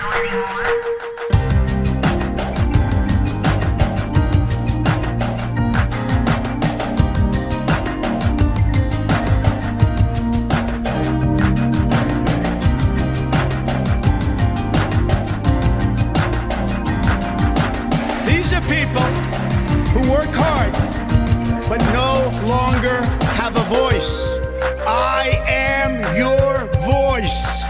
These are people who work hard but no longer have a voice. I am your voice.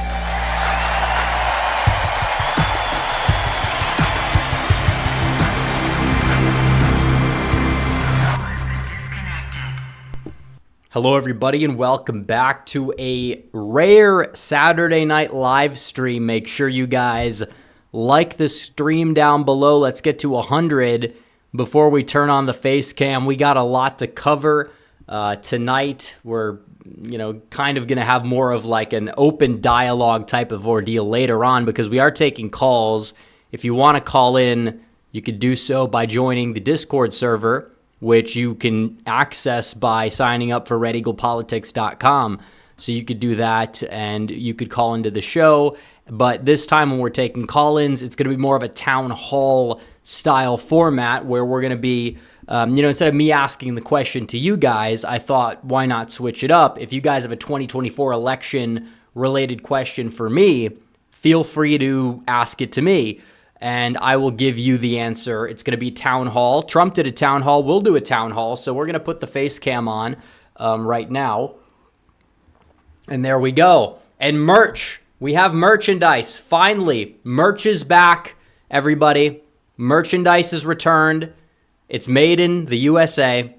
Hello, everybody, and welcome back to a rare Saturday night live stream. Make sure you guys like the stream down below. Let's get to 100 before we turn on the face cam. We got a lot to cover tonight. We're, kind of going to have more of like an open dialogue type of ordeal later on because we are taking calls. If you want to call in, you could do so by joining the Discord server, which you can access by signing up for redeaglepatriots.com. So you could do that and you could call into the show. But this time when we're taking call-ins, it's going to be more of a town hall style format where we're going to be, instead of me asking the question to you guys, I thought, why not switch it up? If you guys have a 2024 election related question for me, feel free to ask it to me and I will give you the answer. It's going to be town hall. Trump did a town hall. We'll do a town hall. So we're going to put the face cam on right now. And there we go. And merch. We have merchandise. Finally, merch is back, everybody. Merchandise is returned. It's made in the USA,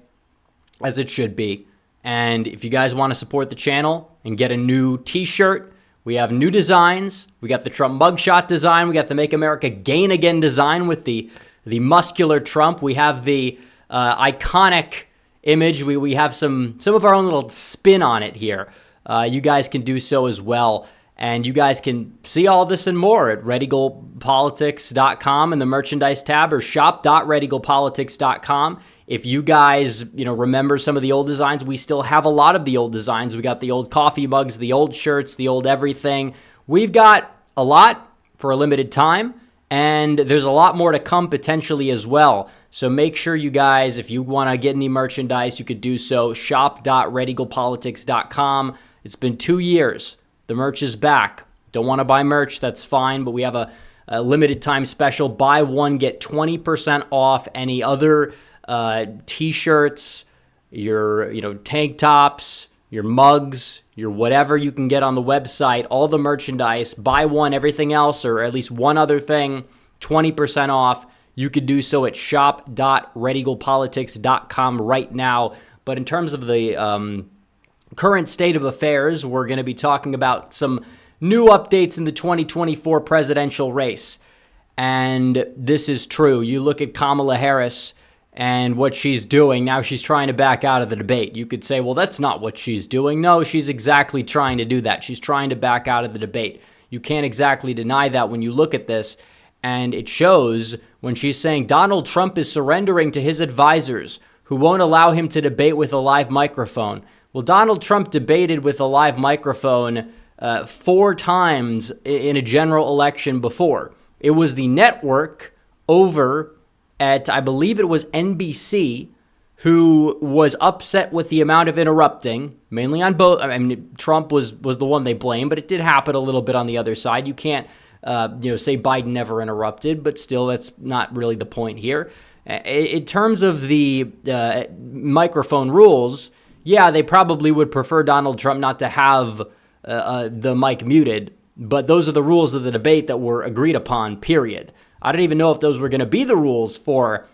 as it should be. And if you guys want to support the channel and get a new t-shirt, we have new designs. We got the Trump mugshot design. We got the Make America Gain Again design with the muscular Trump. We have the iconic image. We have some of our own little spin on it here. You guys can do so as well. And you guys can see all this and more at redeaglepatriots.com in the merchandise tab or shop.redeaglepatriots.com. If you guys, remember some of the old designs, we still have a lot of the old designs. We got the old coffee mugs, the old shirts, the old everything. We've got a lot for a limited time, and there's a lot more to come potentially as well. So make sure you guys, if you want to get any merchandise, you could do so. Shop.redeaglepatriots.com. It's been 2 years. The merch is back. Don't want to buy merch, that's fine, but we have a limited time special. Buy one, get 20% off any other t-shirts, your tank tops, your mugs, your whatever you can get on the website, all the merchandise. Buy one, everything else, or at least one other thing, 20% off. You could do so at shop.redeaglepatriots.com right now. But in terms of the current state of affairs, we're going to be talking about some new updates in the 2024 presidential race. And this is true. You look at Kamala Harris and what she's doing. Now she's trying to back out of the debate. You could say, well, that's not what she's doing. No, she's exactly trying to do that. She's trying to back out of the debate. You can't exactly deny that when you look at this. And it shows when she's saying Donald Trump is surrendering to his advisors who won't allow him to debate with a live microphone. Well, Donald Trump debated with a live microphone 4 times in a general election before. It was the network over at, I believe it was NBC, who was upset with the amount of interrupting, mainly on both. I mean, Trump was the one they blamed, but it did happen a little bit on the other side. You can't, say Biden never interrupted, but still, that's not really the point here. In terms of the microphone rules, yeah, they probably would prefer Donald Trump not to have the mic muted, but those are the rules of the debate that were agreed upon, period. I don't even know if those were going to be the rules for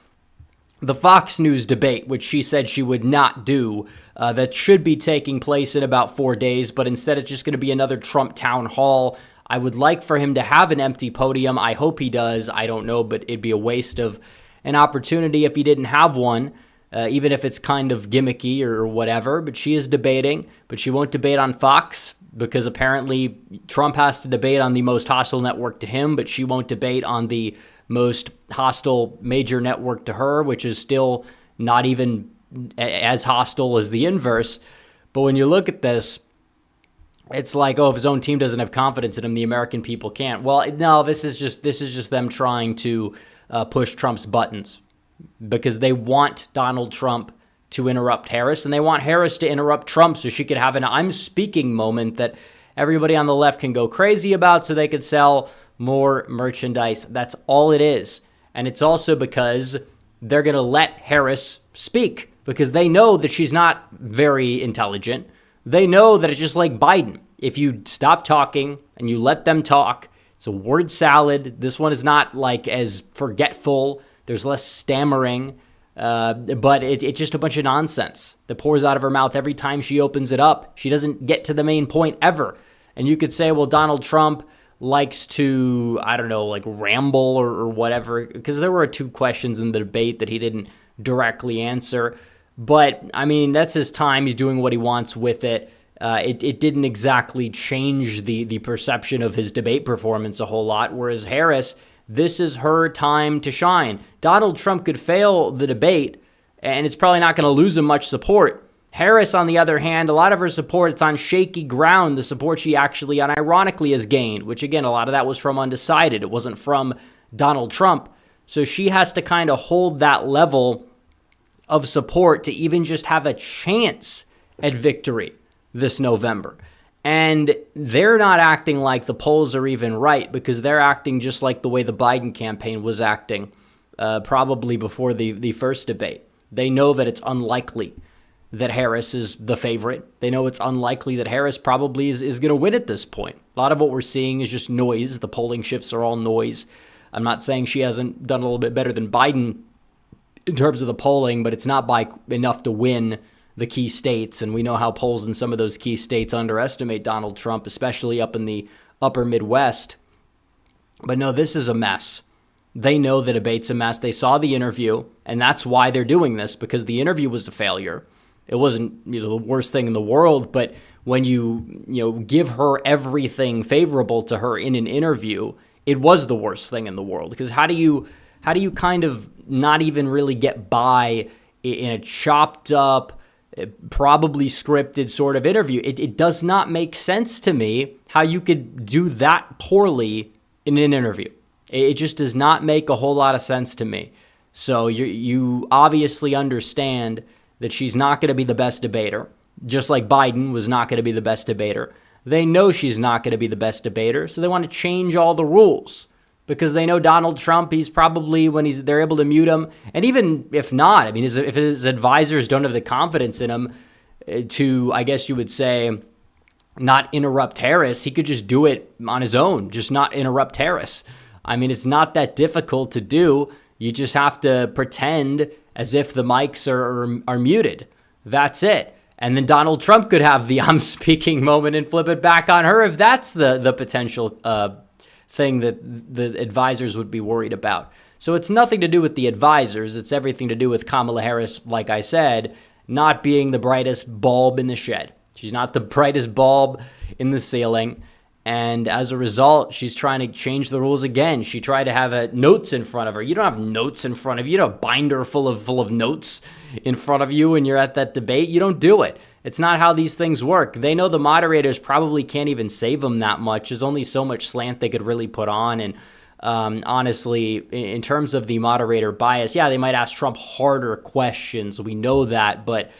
the Fox News debate, which she said she would not do, that should be taking place in about 4 days, but instead it's just going to be another Trump town hall. I would like for him to have an empty podium. I hope he does. I don't know, but it'd be a waste of an opportunity if he didn't have one. Even if it's kind of gimmicky or whatever, but she is debating, but she won't debate on Fox because apparently Trump has to debate on the most hostile network to him, but she won't debate on the most hostile major network to her, which is still not even as hostile as the inverse. But when you look at this, It's like, oh, if his own team doesn't have confidence in him, the American people can't. Well, no, this is just them trying to push Trump's buttons because they want Donald Trump to interrupt Harris, and they want Harris to interrupt Trump so she could have an I'm speaking moment that everybody on the left can go crazy about so they could sell more merchandise. That's all it is. And it's also because they're going to let Harris speak because they know that she's not very intelligent. They know that it's just like Biden. If you stop talking and you let them talk, it's a word salad. This one is not like as forgetful. There's less stammering, but it's just a bunch of nonsense that pours out of her mouth every time she opens it up. She doesn't get to the main point ever. And you could say, well, Donald Trump likes to, I don't know, like ramble or whatever, because there were 2 questions in the debate that he didn't directly answer. But, I mean, that's his time. He's doing what he wants with it. It didn't exactly change the perception of his debate performance a whole lot, whereas Harris, this is her time to shine. Donald Trump could fail the debate, and it's probably not going to lose him much support. Harris, on the other hand, a lot of her support, it's on shaky ground, the support she actually unironically has gained, which, again, a lot of that was from undecided. It wasn't from Donald Trump. So she has to kind of hold that level of support to even just have a chance at victory this November. And they're not acting like the polls are even right because they're acting just like the way the Biden campaign was acting probably before the first debate. They know that it's unlikely that Harris is the favorite. They know it's unlikely that Harris probably is going to win at this point. A lot of what we're seeing is just noise. The polling shifts are all noise. I'm not saying she hasn't done a little bit better than Biden in terms of the polling, but it's not by enough to win the key states. And we know how polls in some of those key states underestimate Donald Trump, especially up in the upper Midwest. But no, this is a mess. They know the debate's a mess. They saw the interview, and that's why they're doing this, because the interview was a failure. It wasn't, the worst thing in the world, but when you give her everything favorable to her in an interview, it was the worst thing in the world. Because how do you kind of not even really get by in a chopped up, probably scripted sort of interview? It does not make sense to me how you could do that poorly in an interview. It just does not make a whole lot of sense to me. So you obviously understand that she's not going to be the best debater, just like Biden was not going to be the best debater. They know she's not going to be the best debater, so they want to change all the rules because they know Donald Trump, he's probably, they're able to mute him, and even if not, I mean, if his advisors don't have the confidence in him to, I guess you would say, not interrupt Harris, he could just do it on his own, just not interrupt Harris. I mean, it's not that difficult to do. You just have to pretend as if the mics are muted. That's it. And then Donald Trump could have the I'm speaking moment and flip it back on her if that's the potential thing that the advisors would be worried about. So it's nothing to do with the advisors. It's everything to do with Kamala Harris, like I said, not being the brightest bulb in the shed. She's not the brightest bulb in the ceiling. And as a result, she's trying to change the rules again. She tried to have notes in front of her. You don't have notes in front of you. You don't have a binder full of notes in front of you when you're at that debate. You don't do it. It's not how these things work. They know the moderators probably can't even save them that much. There's only so much slant they could really put on. And honestly, in terms of the moderator bias, yeah, they might ask Trump harder questions. We know that, but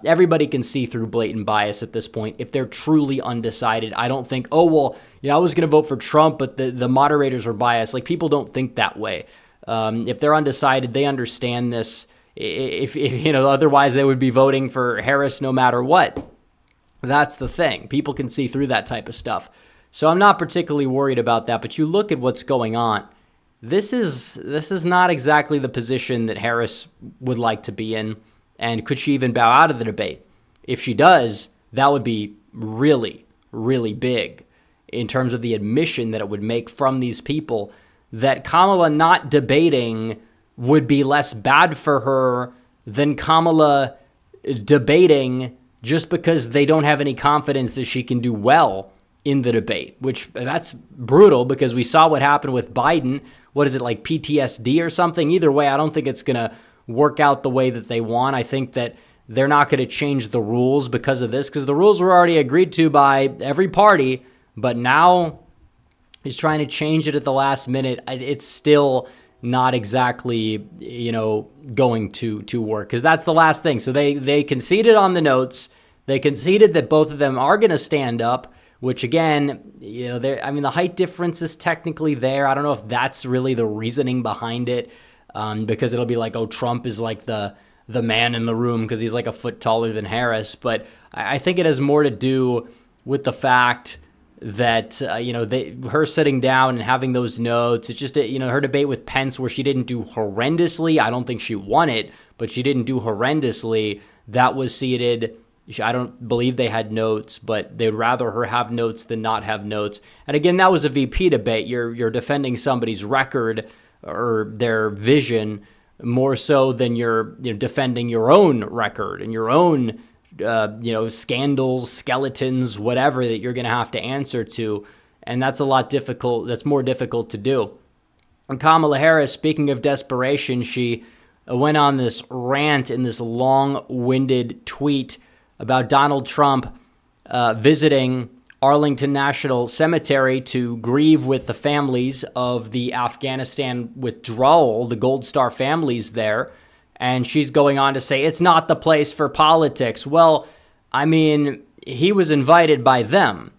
everybody can see through blatant bias at this point. If they're truly undecided, I don't think, oh, well, I was going to vote for Trump, but the moderators were biased. Like, people don't think that way. If they're undecided, they understand this. If otherwise they would be voting for Harris no matter what. That's the thing. People can see through that type of stuff. So I'm not particularly worried about that, but you look at what's going on. This is not exactly the position that Harris would like to be in. And could she even bow out of the debate? If she does, that would be really, really big in terms of the admission that it would make from these people that Kamala not debating would be less bad for her than Kamala debating just because they don't have any confidence that she can do well in the debate, which that's brutal because we saw what happened with Biden. What is it, like PTSD or something? Either way, I don't think it's going to work out the way that they want. I think that they're not going to change the rules because of this, because the rules were already agreed to by every party, but now he's trying to change it at the last minute. It's still not exactly, going to work, because that's the last thing. So they conceded on the notes. They conceded that both of them are going to stand up, which again, the height difference is technically there. I don't know if that's really the reasoning behind it, because it'll be like, oh, Trump is like the man in the room because he's like a foot taller than Harris. But I think it has more to do with the fact that, her sitting down and having those notes. It's just, her debate with Pence where she didn't do horrendously. I don't think she won it, but she didn't do horrendously. That was seated. I don't believe they had notes, but they'd rather her have notes than not have notes. And again, that was a VP debate. You're defending somebody's record or their vision more so than you're defending your own record and your own scandals, skeletons, whatever that you're going to have to answer to. And that's a lot difficult. That's more difficult to do. And Kamala Harris, speaking of desperation, she went on this rant in this long-winded tweet about Donald Trump visiting Arlington National Cemetery to grieve with the families of the Afghanistan withdrawal, the Gold Star families there. And she's going on to say, it's not the place for politics. Well, he was invited by them,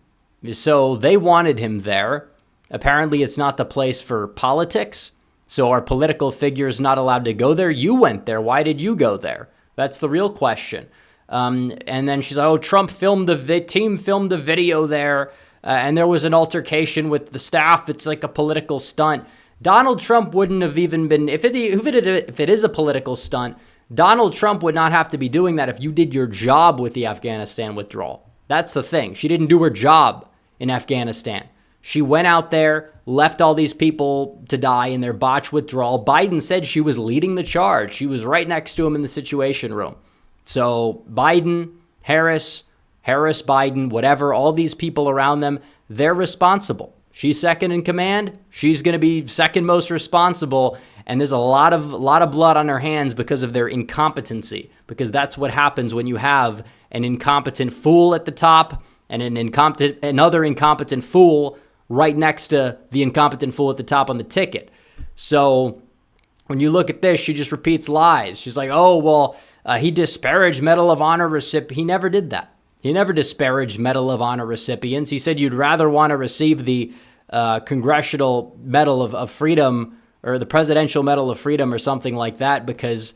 so they wanted him there. Apparently, it's not the place for politics. So are political figures not allowed to go there? You went there. Why did you go there? That's the real question. And then she's like, oh, Trump filmed team filmed a video there, and there was an altercation with the staff. It's like a political stunt. Donald Trump wouldn't have even been, if it is a political stunt, Donald Trump would not have to be doing that if you did your job with the Afghanistan withdrawal. That's the thing. She didn't do her job in Afghanistan. She went out there, left all these people to die in their botched withdrawal. Biden said she was leading the charge. She was right next to him in the Situation Room. So Biden, Harris, Biden, whatever, all these people around them, they're responsible. She's second in command. She's going to be second most responsible. And there's a lot of blood on her hands because of their incompetency, because that's what happens when you have an incompetent fool at the top and another incompetent fool right next to the incompetent fool at the top on the ticket. So when you look at this, she just repeats lies. She's like, oh, well, he disparaged Medal of Honor recipients. He never did that. He never disparaged Medal of Honor recipients. He said you'd rather want to receive the Congressional Medal of Freedom or the Presidential Medal of Freedom or something like that because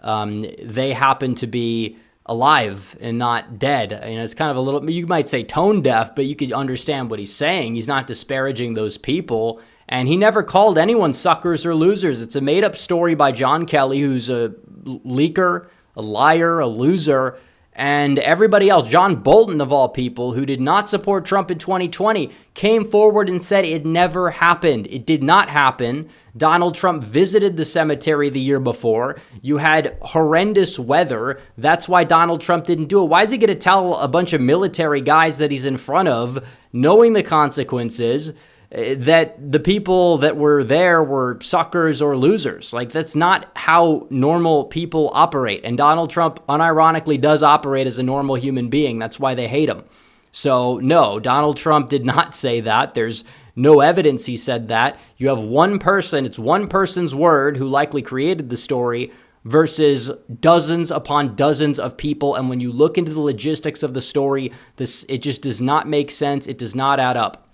they happen to be alive and not dead. It's kind of a little, you might say tone deaf, but you could understand what he's saying. He's not disparaging those people. And he never called anyone suckers or losers. It's a made-up story by John Kelly, who's a leaker, a liar, a loser, and everybody else. John Bolton, of all people, who did not support Trump in 2020, came forward and said it never happened. It did not happen. Donald Trump visited the cemetery the year before. You had horrendous weather. That's why Donald Trump didn't do it. Why is he going to tell a bunch of military guys that he's in front of, knowing the consequences, that the people that were there were suckers or losers? Like, that's not how normal people operate. And Donald Trump, unironically, does operate as a normal human being. That's why they hate him. So, no, Donald Trump did not say that. There's no evidence he said that. You have one person, it's one person's word who likely created the story versus dozens upon dozens of people. And when you look into the logistics of the story, it just does not make sense. It does not add up.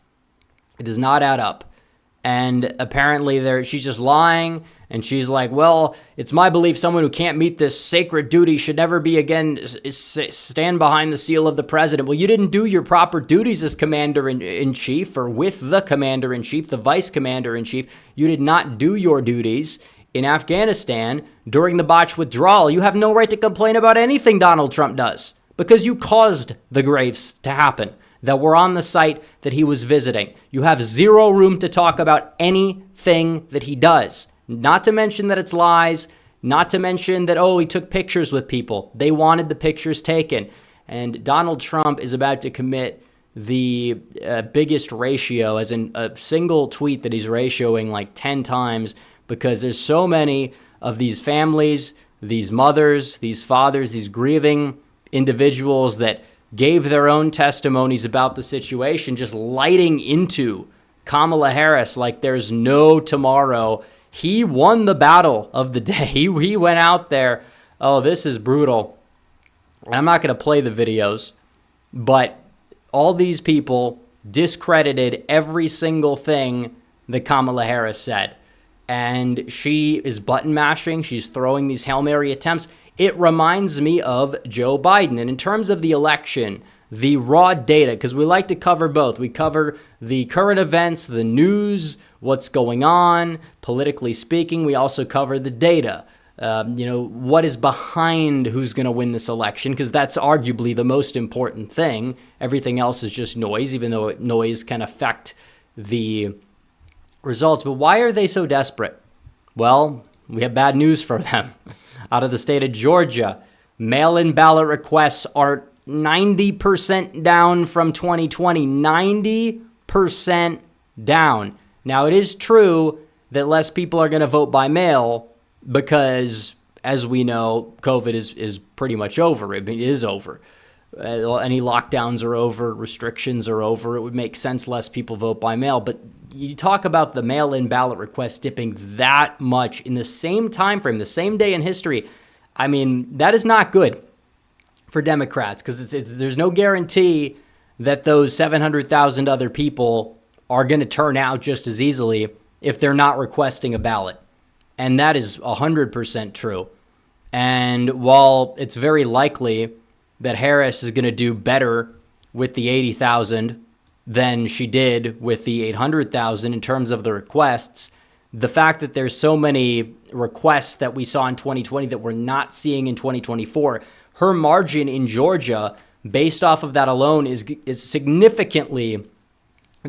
It does not add up. And apparently she's just lying. And she's like, well, it's my belief someone who can't meet this sacred duty should never be again stand behind the seal of the president. Well, you didn't do your proper duties as commander-in-chief or with the commander-in-chief, the vice commander-in-chief. You did not do your duties in Afghanistan during the botched withdrawal. You have no right to complain about anything Donald Trump does because you caused the graves to happen that were on the site that he was visiting. You have zero room to talk about anything that he does. Not to mention that it's lies, not to mention that, he took pictures with people. They wanted the pictures taken. And Donald Trump is about to commit the biggest ratio, as in a single tweet that he's ratioing like 10 times, because there's so many of these families these mothers, these fathers, these grieving individuals that gave their own testimonies about the situation, just lighting into Kamala Harris like there's no tomorrow. He won the battle of the day. He went out there. Oh, this is brutal. And I'm not going to play the videos, but all these people discredited every single thing that Kamala Harris said. And she is button mashing. She's throwing these Hail Mary attempts. It reminds me of Joe Biden. And in terms of the election, the raw data, because we like to cover both. We cover the current events, the news, what's going on, politically speaking. We also cover the data. What is behind who's going to win this election, because that's arguably the most important thing. Everything else is just noise, even though noise can affect the results. But why are they so desperate? Well, we have bad news for them. Out of the state of Georgia, mail-in ballot requests are 90% down from 2020. 90% down. Now, it is true that less people are going to vote by mail because, as we know, COVID is pretty much over. It is over. Any lockdowns are over. Restrictions are over. It would make sense less people vote by mail. But you talk about the mail-in ballot request dipping that much in the same time frame, the same day in history. I mean, that is not good for Democrats, because there's no guarantee that those 700,000 other people are going to turn out just as easily if they're not requesting a ballot. And that is 100% true. And while it's very likely that Harris is going to do better with the 80,000 than she did with the 800,000 in terms of the requests, the fact that there's so many requests that we saw in 2020 that we're not seeing in 2024, her margin in Georgia, based off of that alone, is significantly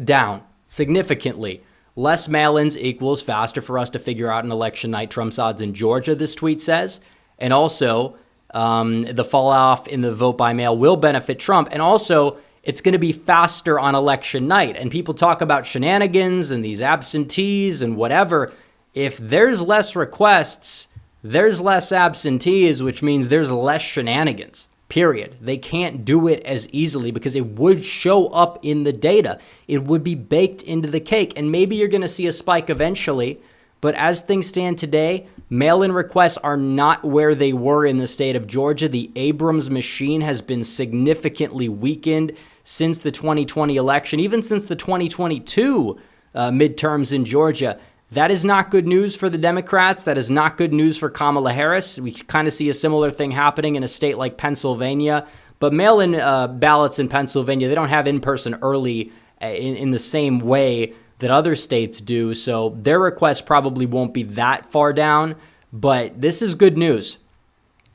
down. Significantly. Less mail-ins equals faster for us to figure out an election night Trump's odds in Georgia, this tweet says. And also, the fall-off in the vote by mail will benefit Trump. And also, it's going to be faster on election night. And people talk about shenanigans and these absentees and whatever. If there's less requests, there's less absentees, which means there's less shenanigans, period. They can't do it as easily because it would show up in the data. It would be baked into the cake. And maybe you're going to see a spike eventually. But as things stand today, mail-in requests are not where they were in the state of Georgia. The Abrams machine has been significantly weakened since the 2020 election, even since the 2022 midterms in Georgia. That is not good news for the Democrats. That is not good news for Kamala Harris. We kind of see a similar thing happening in a state like Pennsylvania. But mail-in ballots in Pennsylvania, they don't have in-person early in the same way that other states do. So their requests probably won't be that far down. But this is good news.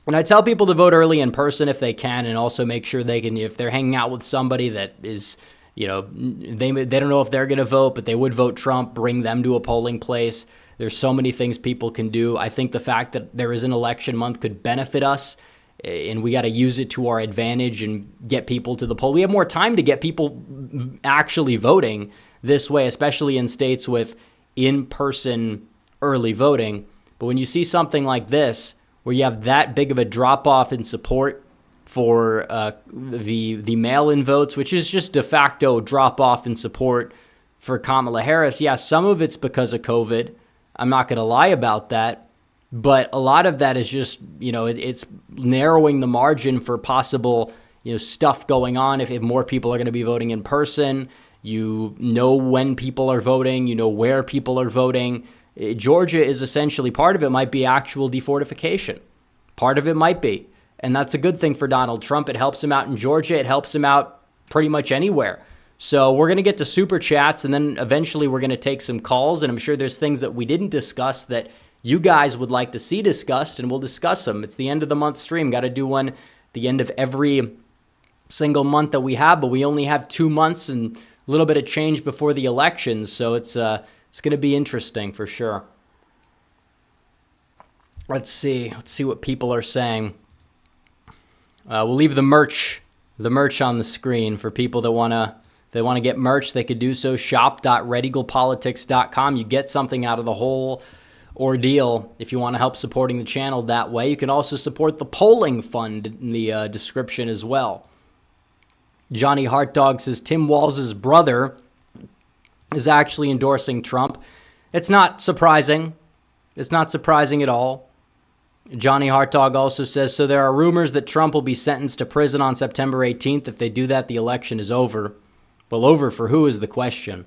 And I tell people to vote early in person if they can, and also make sure they can, if they're hanging out with somebody that is, they don't know if they're going to vote, but they would vote Trump, bring them to a polling place. There's so many things people can do. I think the fact that there is an election month could benefit us, and we got to use it to our advantage and get people to the poll. We have more time to get people actually voting this way, especially in states with in-person early voting. But when you see something like this, where you have that big of a drop-off in support for the mail-in votes, which is just de facto drop-off in support for Kamala Harris. Yeah, some of it's because of COVID. I'm not going to lie about that. But a lot of that is just, it's narrowing the margin for possible, stuff going on. If more people are going to be voting in person, you know when people are voting, you know where people are voting. Georgia is essentially, part of it might be actual defortification. Part of it might be. And that's a good thing for Donald Trump. It helps him out in Georgia. It helps him out pretty much anywhere. So we're going to get to super chats, and then eventually we're going to take some calls. And I'm sure there's things that we didn't discuss that you guys would like to see discussed, and we'll discuss them. It's the end of the month stream. Got to do one at the end of every single month that we have, but we only have 2 months and a little bit of change before the elections. So it's going to be interesting for sure. Let's see what people are saying. We'll leave the merch on the screen for people that want to get merch. They could do so. Shop.redeaglepolitics.com. You get something out of the whole ordeal. If you want to help supporting the channel that way, you can also support the polling fund in the description as well. Johnny Hart Dog says Tim Walz's brother is actually endorsing Trump. It's not surprising. It's not surprising at all. Johnny Hart Dog also says, so there are rumors that Trump will be sentenced to prison on September 18th. If they do that, the election is over. Well, over for who is the question?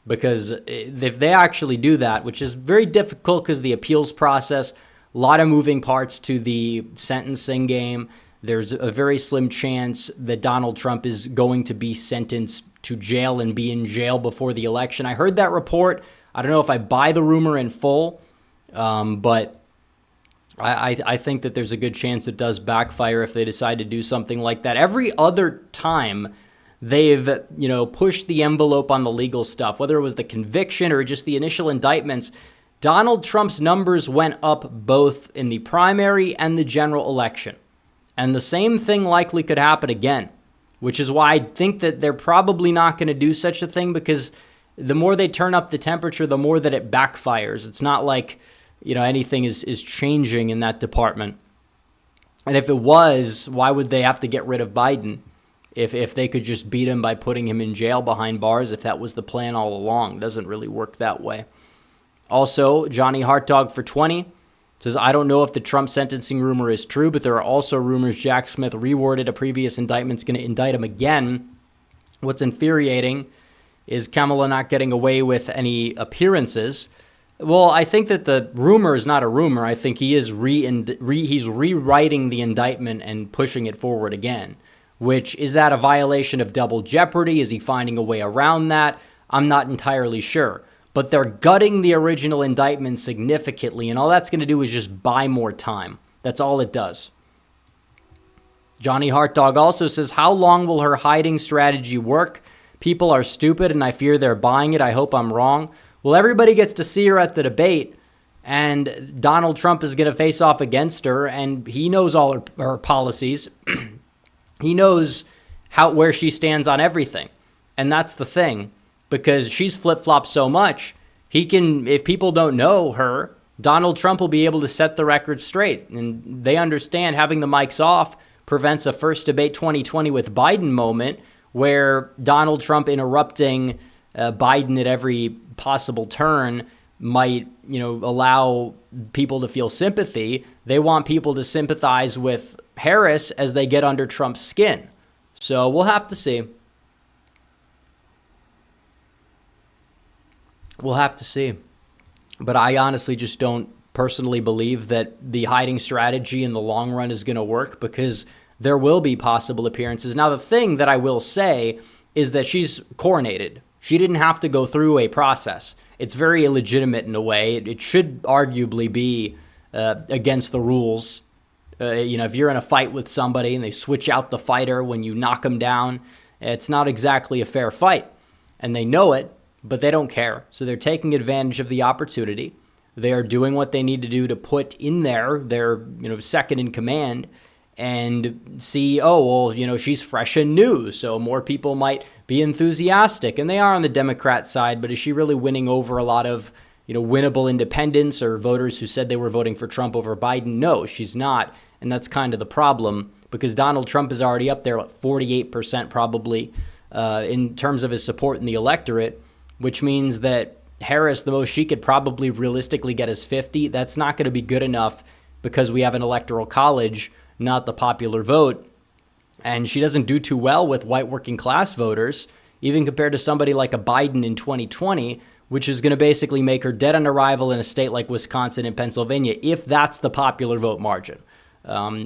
Because if they actually do that, which is very difficult because the appeals process, a lot of moving parts to the sentencing game, there's a very slim chance that Donald Trump is going to be sentenced to jail and be in jail before the election. I heard that report. I don't know if I buy the rumor in full, but I think that there's a good chance it does backfire if they decide to do something like that. Every other time they've, pushed the envelope on the legal stuff, whether it was the conviction or just the initial indictments, Donald Trump's numbers went up both in the primary and the general election. And the same thing likely could happen again, which is why I think that they're probably not going to do such a thing, because the more they turn up the temperature, the more that it backfires. It's not like, anything is changing in that department. And if it was, why would they have to get rid of Biden if they could just beat him by putting him in jail behind bars, if that was the plan all along? It doesn't really work that way. Also, Johnny Hart Dog for 20 says, I don't know if the Trump sentencing rumor is true, but there are also rumors Jack Smith reworded a previous indictment's going to indict him again. What's infuriating is Kamala not getting away with any appearances. Well, I think that the rumor is not a rumor. I think he is he's rewriting the indictment and pushing it forward again, which is that a violation of double jeopardy? Is he finding a way around that? I'm not entirely sure. But they're gutting the original indictment significantly, and all that's going to do is just buy more time. That's all it does. Johnny Hart Dog also says, how long will her hiding strategy work? People are stupid, and I fear they're buying it. I hope I'm wrong. Well, everybody gets to see her at the debate, and Donald Trump is going to face off against her, and he knows all her policies. He knows where she stands on everything, and that's the thing. Because she's flip-flopped so much, if people don't know her, Donald Trump will be able to set the record straight. And they understand having the mics off prevents a first debate 2020 with Biden moment where Donald Trump interrupting Biden at every possible turn might, allow people to feel sympathy. They want people to sympathize with Harris as they get under Trump's skin. So we'll have to see. We'll have to see. But I honestly just don't personally believe that the hiding strategy in the long run is going to work, because there will be possible appearances. Now, the thing that I will say is that she's coronated. She didn't have to go through a process. It's very illegitimate in a way. It should arguably be against the rules. If you're in a fight with somebody and they switch out the fighter when you knock them down, it's not exactly a fair fight. And they know it. But they don't care. So they're taking advantage of the opportunity. They are doing what they need to do to put in their second in command and see, she's fresh and new, so more people might be enthusiastic. And they are on the Democrat side, but is she really winning over a lot of, winnable independents or voters who said they were voting for Trump over Biden? No, she's not. And that's kind of the problem, because Donald Trump is already up there at 48% probably in terms of his support in the electorate, which means that Harris, the most she could probably realistically get is 50. That's not going to be good enough because we have an electoral college, not the popular vote. And she doesn't do too well with white working class voters, even compared to somebody like a Biden in 2020, which is going to basically make her dead on arrival in a state like Wisconsin and Pennsylvania, if that's the popular vote margin,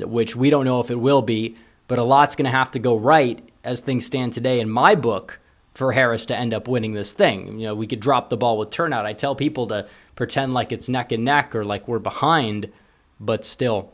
which we don't know if it will be. But a lot's going to have to go right as things stand today, in my book, for Harris to end up winning this thing. We could drop the ball with turnout. I tell people to pretend like it's neck and neck or like we're behind, but still.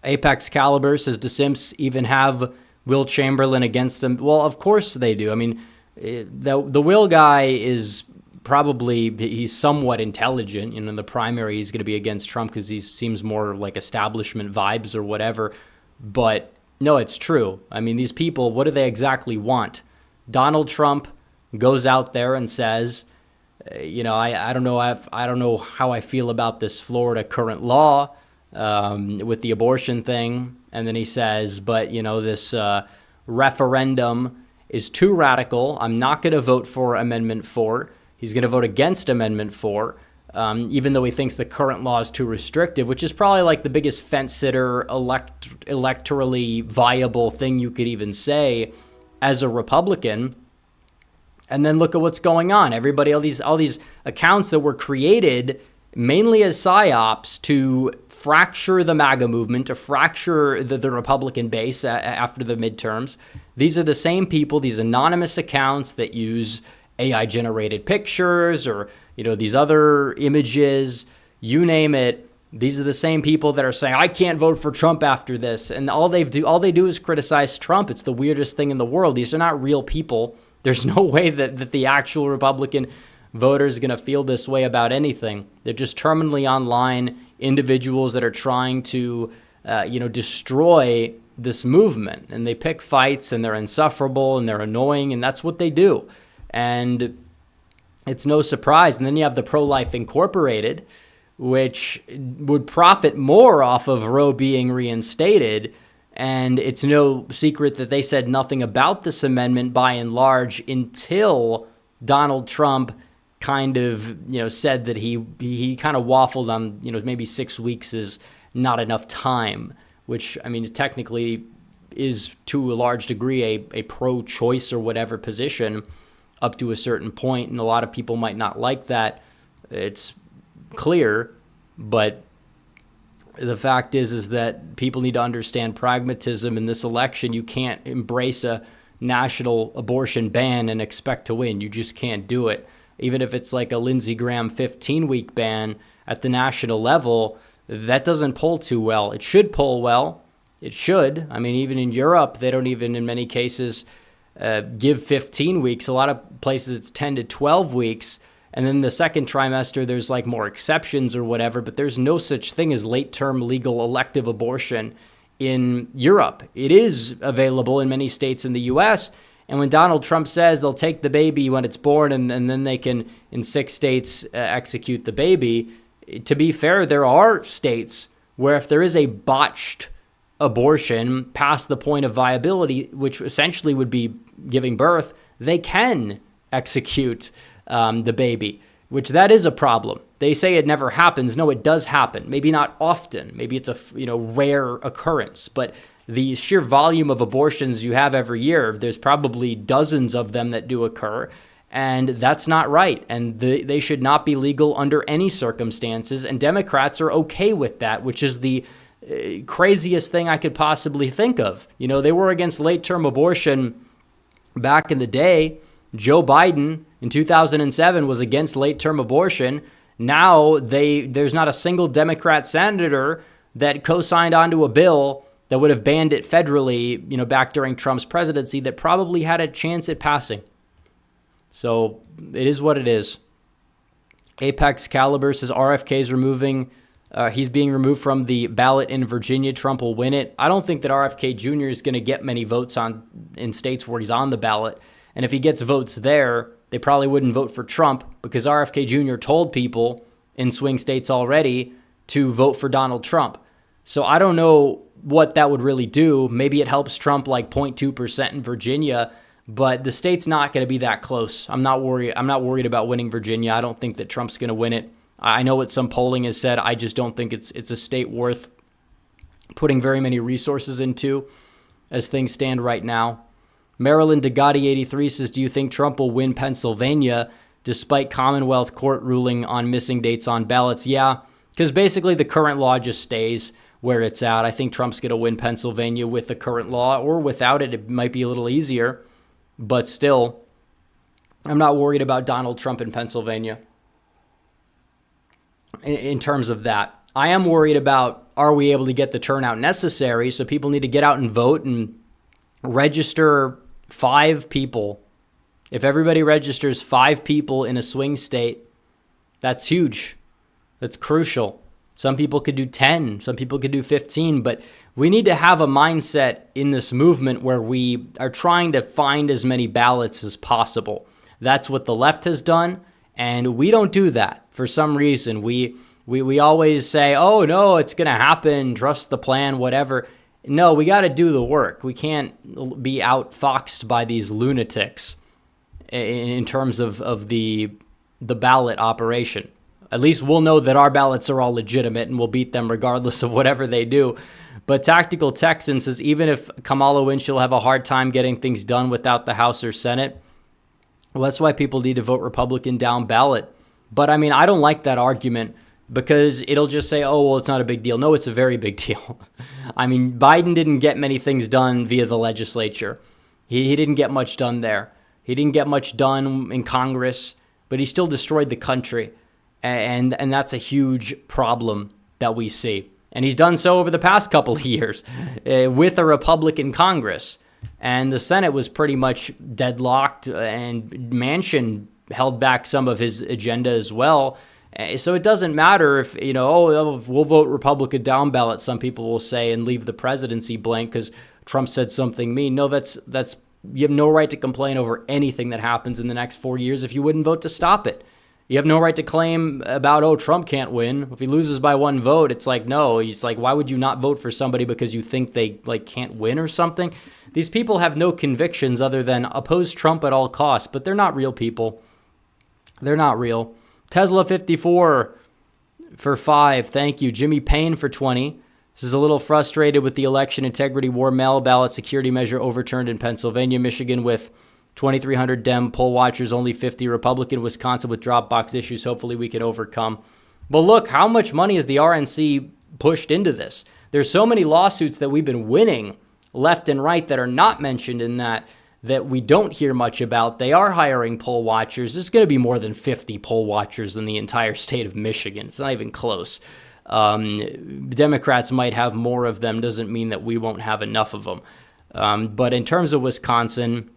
Apex Caliber says, does Sims even have Will Chamberlain against them? Well, of course they do. I mean, the Will guy is he's somewhat intelligent. In the primary, he's going to be against Trump because he seems more like establishment vibes or whatever. But no, it's true. I mean, these people, what do they exactly want? Donald Trump goes out there and says, I don't know. I don't know how I feel about this Florida current law with the abortion thing. And then he says, but, this referendum is too radical. I'm not going to vote for Amendment 4. He's going to vote against Amendment 4, even though he thinks the current law is too restrictive, which is probably like the biggest fence-sitter electorally viable thing you could even say as a Republican. And then look at what's going on. Everybody, all these accounts that were created mainly as psyops to fracture the MAGA movement, to fracture the Republican base after the midterms. These are the same people, these anonymous accounts that use AI-generated pictures or, these other images, you name it. These are the same people that are saying, I can't vote for Trump after this. And all they do is criticize Trump. It's the weirdest thing in the world. These are not real people. There's no way that the actual Republican voter is going to feel this way about anything. They're just terminally online individuals that are trying to, destroy this movement. And they pick fights, and they're insufferable, and they're annoying, and that's what they do. And it's no surprise. And then you have the Pro-Life Incorporated, which would profit more off of Roe being reinstated. And it's no secret that they said nothing about this amendment by and large until Donald Trump kind of, said that he kind of waffled on, maybe 6 weeks is not enough time, which, technically is to a large degree a pro-choice or whatever position up to a certain point. And a lot of people might not like that. It's clear, but the fact is that people need to understand pragmatism in this election. You can't embrace a national abortion ban and expect to win. You just can't do it. Even if it's like a Lindsey Graham 15-week ban at the national level, that doesn't poll too well. It should poll well. It should. Even in Europe, they don't even, in many cases, give 15 weeks. A lot of places it's 10 to 12 weeks. And then the second trimester, there's like more exceptions or whatever, but there's no such thing as late-term legal elective abortion in Europe. It is available in many states in the U.S., and when Donald Trump says they'll take the baby when it's born and then they can, in 6 states, execute the baby, to be fair, there are states where if there is a botched abortion past the point of viability, which essentially would be giving birth, they can execute the baby, which that is a problem. They say it never happens. No, it does happen. Maybe not often. Maybe it's a rare occurrence, but the sheer volume of abortions you have every year, there's probably dozens of them that do occur, and that's not right. And they should not be legal under any circumstances, and Democrats are okay with that, which is the craziest thing I could possibly think of. They were against late-term abortion back in the day. Joe Biden in 2007 was against late-term abortion. Now there's not a single Democrat senator that co-signed onto a bill that would have banned it federally, back during Trump's presidency, that probably had a chance at passing. So it is what it is. Apex Caliber says RFK's he's being removed from the ballot in Virginia. Trump will win it. I don't think that RFK Jr. is going to get many votes in states where he's on the ballot. And if he gets votes there, they probably wouldn't vote for Trump because RFK Jr. told people in swing states already to vote for Donald Trump. So I don't know what that would really do. Maybe it helps Trump like 0.2% in Virginia, but the state's not going to be that close. I'm not worried about winning Virginia. I don't think that Trump's going to win it. I know what some polling has said. I just don't think it's a state worth putting very many resources into as things stand right now. Maryland Degati 83 says, do you think Trump will win Pennsylvania despite Commonwealth Court ruling on missing dates on ballots? Yeah, because basically the current law just stays where it's at. I think Trump's going to win Pennsylvania with the current law, or without it, it might be a little easier. But still, I'm not worried about Donald Trump in Pennsylvania in terms of that. I am worried about, are we able to get the turnout necessary? So people need to get out and vote and register 5 people. If everybody registers 5 people in a swing state, that's huge. That's crucial. Some people could do 10, some people could do 15, but we need to have a mindset in this movement where we are trying to find as many ballots as possible. That's what the left has done, And we don't do that for some reason. We always say, oh, no, it's going to happen. Trust the plan, whatever. No, we got to do the work. We can't be outfoxed by these lunatics in terms of the ballot operation. At least we'll know that our ballots are all legitimate and we'll beat them regardless of whatever they do. But Tactical Texan says even if Kamala wins, she'll have a hard time getting things done without the House or Senate. Well, that's why people need to vote Republican down ballot. But I mean, I don't like that argument because it'll just say, oh, well, it's not a big deal. No, it's a very big deal. I mean, Biden didn't get many things done via the legislature. He didn't get much done there. He didn't get much done in Congress, but he still destroyed the country. And that's a huge problem that we see. And he's done so over the past couple of years with a Republican Congress. And the Senate was pretty much deadlocked, and Manchin held back some of his agenda as well. So it doesn't matter if, we'll vote Republican down ballot, some people will say, and leave the presidency blank because Trump said something mean. No, that's you have no right to complain over anything that happens in the next 4 years if you wouldn't vote to stop it. You have no right to claim about, oh, Trump can't win. If he loses by one vote, it's like, no. It's like, why would you not vote for somebody because you think they can't win or something? These people have no convictions other than oppose Trump at all costs, but they're not real people. They're not real. Tesla 54 for 5. Thank you. Jimmy Payne for 20. This is a little frustrated with the election integrity war mail ballot security measure overturned in Pennsylvania, Michigan with 2,300 Dem poll watchers, only 50 Republican, Wisconsin with drop box issues. Hopefully we can overcome. But look, how much money has the RNC pushed into this? There's so many lawsuits that we've been winning left and right that are not mentioned in that we don't hear much about. They are hiring poll watchers. There's going to be more than 50 poll watchers in the entire state of Michigan. It's not even close. Democrats might have more of them. Doesn't mean that we won't have enough of them. But in terms of Wisconsin,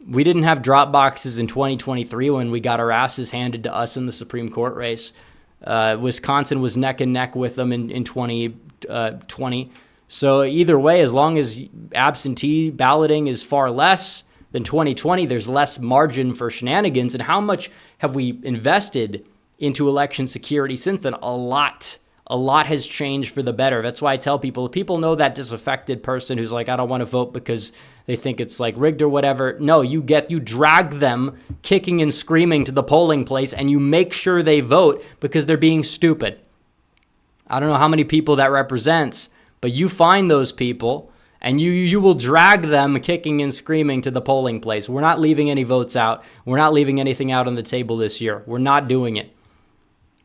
we didn't have drop boxes in 2023 when we got our asses handed to us in the Supreme Court race. Wisconsin was neck and neck with them in 2020. So either way, as long as absentee balloting is far less than 2020, there's less margin for shenanigans. And how much have we invested into election security since then? A lot. A lot has changed for the better. That's why I tell people, if people know that disaffected person who's like, I don't want to vote because they think it's like rigged or whatever. No, you drag them kicking and screaming to the polling place and you make sure they vote because they're being stupid. I don't know how many people that represents, but you find those people and you will drag them kicking and screaming to the polling place. We're not leaving any votes out. We're not leaving anything out on the table this year. We're not doing it.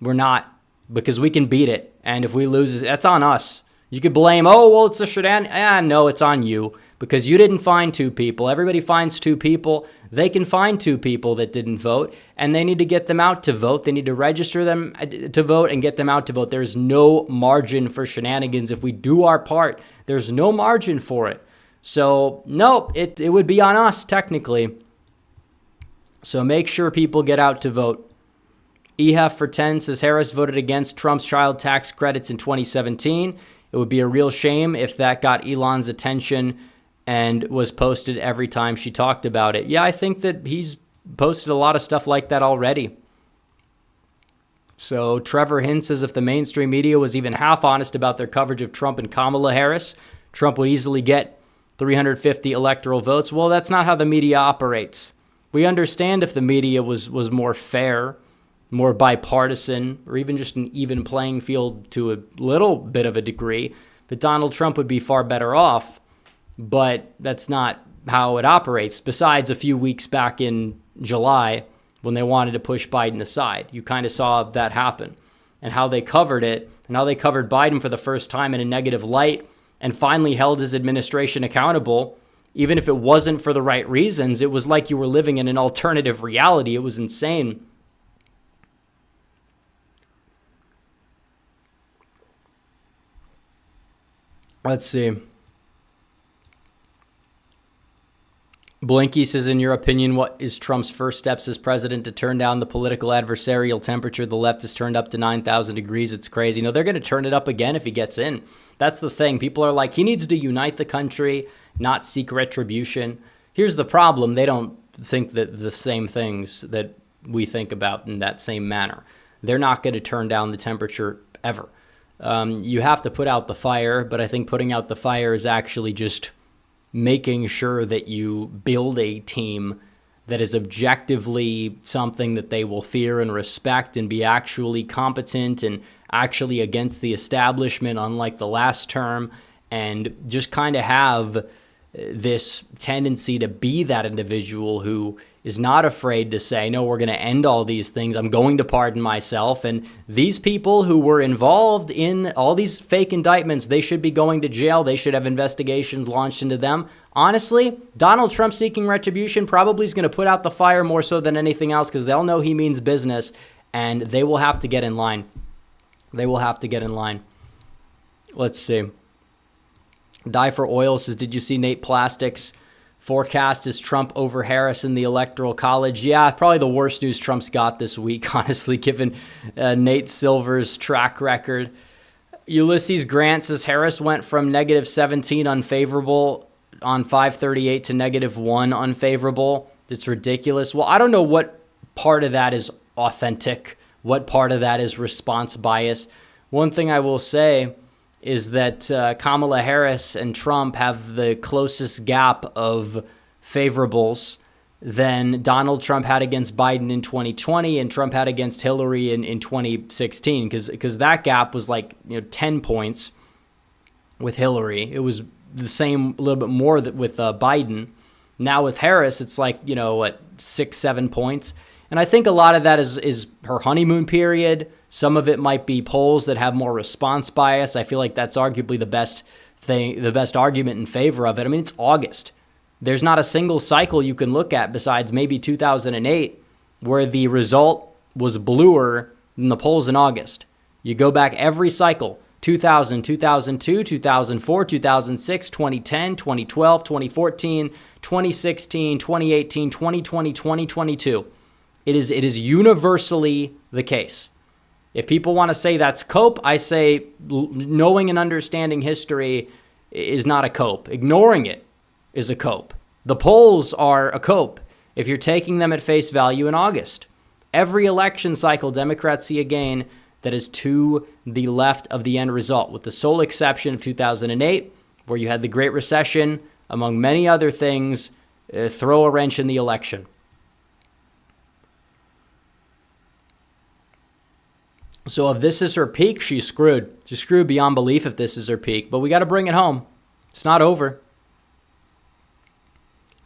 We're not, because we can beat it. And if we lose, that's on us. You could blame, oh, well, it's a shenanigan. No, it's on you because you didn't find 2 people. Everybody finds 2 people. They can find 2 people that didn't vote, and they need to get them out to vote. They need to register them to vote and get them out to vote. There's no margin for shenanigans. If we do our part, there's no margin for it. So, no, it would be on us, technically. So make sure people get out to vote. EHEF for 10 says Harris voted against Trump's child tax credits in 2017. It would be a real shame if that got Elon's attention and was posted every time she talked about it. Yeah, I think that he's posted a lot of stuff like that already. So Trevor Hinn says if the mainstream media was even half honest about their coverage of Trump and Kamala Harris, Trump would easily get 350 electoral votes. Well, that's not how the media operates. We understand if the media was more fair, more bipartisan, or even just an even playing field to a little bit of a degree, that Donald Trump would be far better off. But that's not how it operates. Besides a few weeks back in July when they wanted to push Biden aside, you kind of saw that happen and how they covered it and how they covered Biden for the first time in a negative light and finally held his administration accountable. Even if it wasn't for the right reasons, it was like you were living in an alternative reality. It was insane. Let's see. Blinky says, in your opinion, what is Trump's first steps as president to turn down the political adversarial temperature the left has turned up to 9,000 degrees? It's crazy. No, they're going to turn it up again if he gets in. That's the thing. People are like, he needs to unite the country, not seek retribution. Here's the problem. They don't think that the same things that we think about in that same manner. They're not going to turn down the temperature ever. You have to put out the fire, but I think putting out the fire is actually just making sure that you build a team that is objectively something that they will fear and respect and be actually competent and actually against the establishment, unlike the last term, and just kind of have this tendency to be that individual who is not afraid to say, no, we're going to end all these things. I'm going to pardon myself. And these people who were involved in all these fake indictments, they should be going to jail. They should have investigations launched into them. Honestly, Donald Trump seeking retribution probably is going to put out the fire more so than anything else, because they'll know he means business, and they will have to get in line. They will have to get in line. Let's see. Die for Oil says, did you see Nate Plastic's forecast is Trump over Harris in the Electoral College? Yeah, probably the worst news Trump's got this week, honestly, given Nate Silver's track record. Ulysses Grant says Harris went from -17 unfavorable on 538 to -1 unfavorable. It's ridiculous. Well, I don't know what part of that is authentic, what part of that is response bias. One thing I will say is that Kamala Harris and Trump have the closest gap of favorables than Donald Trump had against Biden in 2020 and Trump had against Hillary in 2016, because that gap was like 10 points with Hillary. It was the same, a little bit more with Biden. Now with Harris, it's like 6-7 points. And I think a lot of that is her honeymoon period. Some of it might be polls that have more response bias. I feel like that's arguably the best argument in favor of it. I mean, it's August. There's not a single cycle you can look at besides maybe 2008 where the result was bluer than the polls in August. You go back every cycle, 2000, 2002, 2004, 2006, 2010, 2012, 2014, 2016, 2018, 2020, 2022. It is universally the case. If people want to say that's cope, I say knowing and understanding history is not a cope. Ignoring it is a cope. The polls are a cope if you're taking them at face value in August. Every election cycle, Democrats see a gain that is to the left of the end result, with the sole exception of 2008, where you had the Great Recession, among many other things, throw a wrench in the election. So if this is her peak, she's screwed. She's screwed beyond belief if this is her peak. But we got to bring it home. It's not over.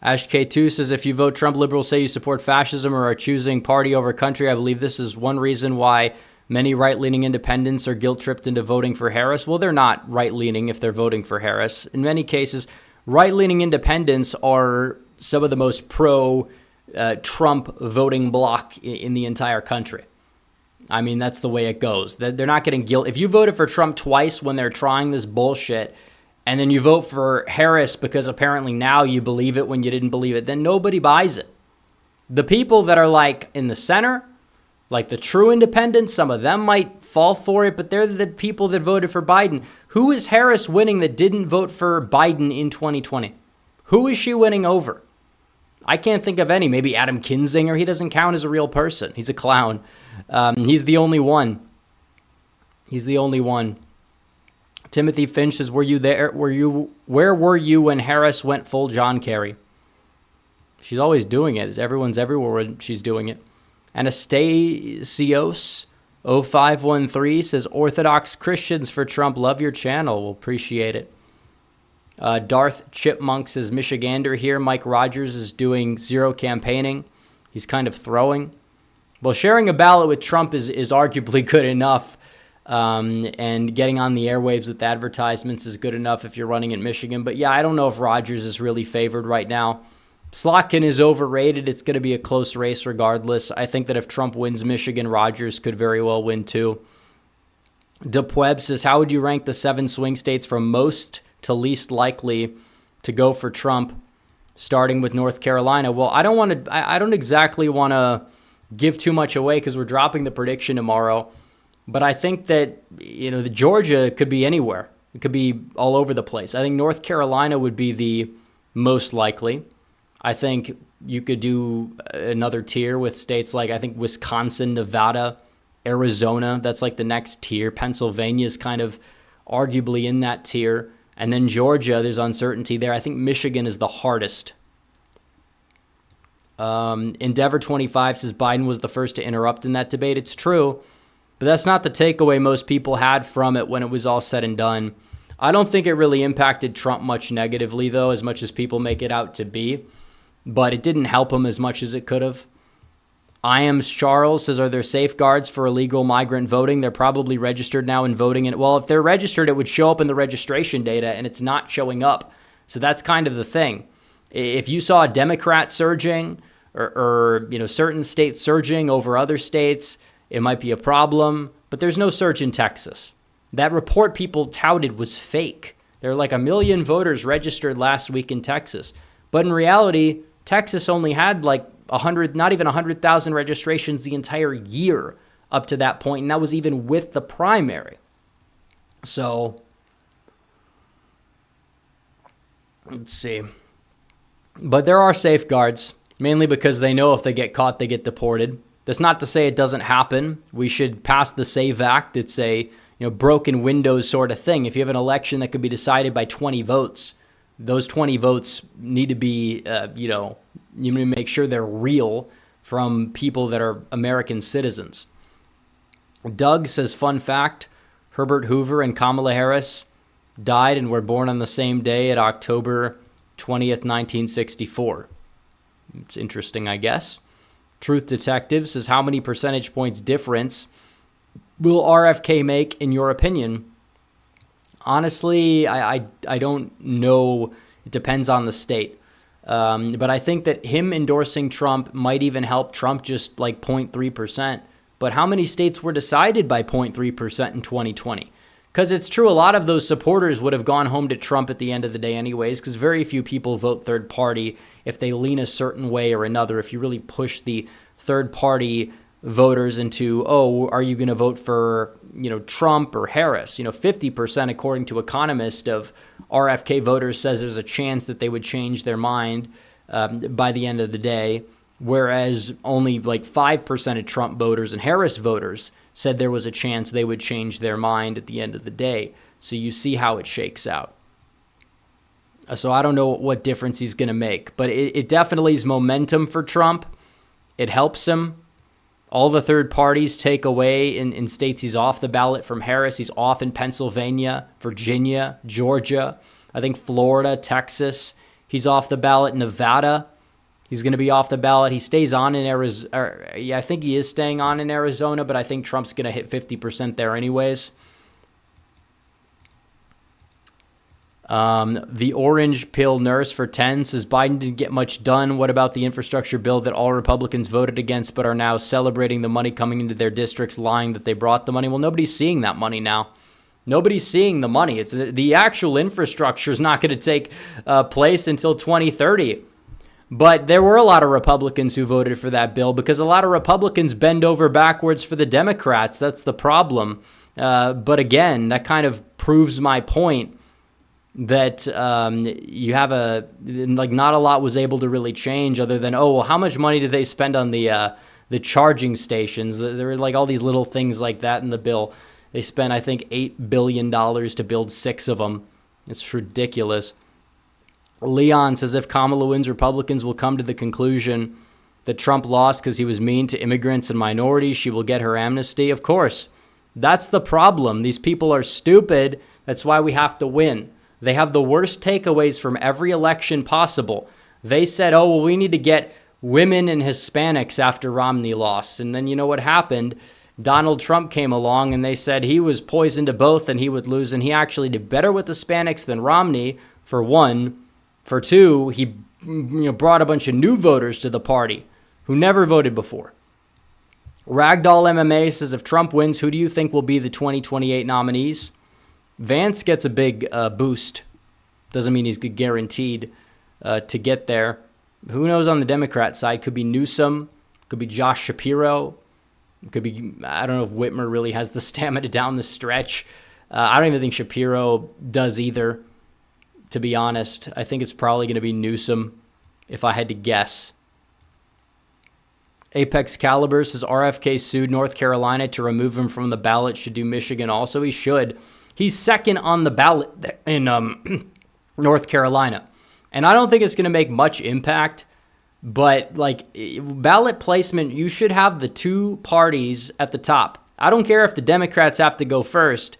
Ash K2 says, if you vote Trump, liberals say you support fascism or are choosing party over country. I believe this is one reason why many right-leaning independents are guilt-tripped into voting for Harris. Well, they're not right-leaning if they're voting for Harris. In many cases, right-leaning independents are some of the most pro-Trump voting bloc in the entire country. I mean, that's the way it goes. They're not getting guilt. If you voted for Trump twice when they're trying this bullshit, and then you vote for Harris because apparently now you believe it when you didn't believe it, then nobody buys it. The people that are like in the center, like the true independents, some of them might fall for it, but they're the people that voted for Biden. Who is Harris winning that didn't vote for Biden in 2020? Who is she winning over? I can't think of any. Maybe Adam Kinzinger. He doesn't count as a real person. He's a clown. He's the only one. He's the only one. Timothy Finch says, were you there? Where were you when Harris went full John Kerry? She's always doing it. Everyone's everywhere when she's doing it. Anastasios 0513 says, Orthodox Christians for Trump. Love your channel. We'll appreciate it. Darth Chipmunk says, Michigander here. Mike Rogers is doing zero campaigning. He's kind of throwing. Well, sharing a ballot with Trump is arguably good enough, and getting on the airwaves with advertisements is good enough if you're running in Michigan. But yeah, I don't know if Rogers is really favored right now. Slotkin is overrated. It's going to be a close race regardless. I think that if Trump wins Michigan, Rogers could very well win too. DePueb says, how would you rank the 7 swing states from most to least likely to go for Trump, starting with North Carolina? Well, I don't exactly want to give too much away because we're dropping the prediction tomorrow. But I think that, the Georgia could be anywhere. It could be all over the place. I think North Carolina would be the most likely. I think you could do another tier with states like, I think, Wisconsin, Nevada, Arizona. That's like the next tier. Pennsylvania is kind of arguably in that tier. And then Georgia, there's uncertainty there. I think Michigan is the hardest. Endeavor 25 says Biden was the first to interrupt in that debate. It's true, but that's not the takeaway most people had from it when it was all said and done. I don't think it really impacted Trump much negatively, though, as much as people make it out to be. But it didn't help him as much as it could have. I am Charles says, are there safeguards for illegal migrant voting? They're probably registered now and voting. And well, if they're registered, it would show up in the registration data, and it's not showing up. So that's kind of the thing. If you saw a Democrat surging or certain states surging over other states, it might be a problem. But there's no surge in Texas. That report people touted was fake. There were like 1 million voters registered last week in Texas. But in reality, Texas only had like 100, not even 100,000 registrations the entire year up to that point, and that was even with the primary. So, let's see. But there are safeguards, mainly because they know if they get caught, they get deported. That's not to say it doesn't happen. We should pass the SAVE Act. It's a broken windows sort of thing. If you have an election that could be decided by 20 votes, those 20 votes need to be, you need to make sure they're real from people that are American citizens. Doug says, fun fact, Herbert Hoover and Kamala Harris died and were born on the same day at October 20th, 1964. It's interesting, I guess. Truth Detective says, how many percentage points difference will RFK make, in your opinion? Honestly, I don't know. It depends on the state. But I think that him endorsing Trump might even help Trump just like 0.3%. But how many states were decided by 0.3% in 2020? Because it's true, a lot of those supporters would have gone home to Trump at the end of the day anyways, because very few people vote third party if they lean a certain way or another. If you really push the third party voters into, are you going to vote for, Trump or Harris? 50%, according to Economist, of RFK voters says there's a chance that they would change their mind by the end of the day, whereas only like 5% of Trump voters and Harris voters said there was a chance they would change their mind at the end of the day. So you see how it shakes out. So I don't know what difference he's going to make, but it definitely is momentum for Trump. It helps him. All the third parties take away in states he's off the ballot from Harris. He's off in Pennsylvania, Virginia, Georgia, I think Florida, Texas. He's off the ballot. Nevada, he's going to be off the ballot. He stays on in Arizona. Yeah, I think he is staying on in Arizona, but I think Trump's going to hit 50% there anyways. The orange pill nurse for 10 says Biden didn't get much done. What about the infrastructure bill that all Republicans voted against but are now celebrating the money coming into their districts, lying that they brought the money? Well, nobody's seeing that money now. Nobody's seeing the money. It's the actual infrastructure is not going to take place until 2030. But there were a lot of Republicans who voted for that bill because a lot of Republicans bend over backwards for the Democrats. That's the problem. But again, that kind of proves my point that you have not a lot was able to really change other than, how much money did they spend on the charging stations? There were like all these little things like that in the bill. They spent, I think, $8 billion to build 6 of them. It's ridiculous. Leon says if Kamala wins, Republicans will come to the conclusion that Trump lost because he was mean to immigrants and minorities. She will get her amnesty. Of course. That's the problem. These people are stupid. That's why we have to win. They have the worst takeaways from every election possible. They said, we need to get women and Hispanics after Romney lost. And then you know what happened? Donald Trump came along and they said he was poison to both and he would lose. And he actually did better with Hispanics than Romney, for one. For two, he brought a bunch of new voters to the party who never voted before. Ragdoll MMA says, if Trump wins, who do you think will be the 2028 nominees? Vance gets a big boost. Doesn't mean he's guaranteed to get there. Who knows on the Democrat side? Could be Newsom. Could be Josh Shapiro. Could be, I don't know if Whitmer really has the stamina down the stretch. I don't even think Shapiro does either, to be honest. I think it's probably going to be Newsom. if I had to guess. Apex Caliber says RFK sued North Carolina to remove him from the ballot. Should do Michigan also. He should. He's second on the ballot in North Carolina. And I don't think it's going to make much impact. But like ballot placement, you should have the two parties at the top. I don't care if the Democrats have to go first,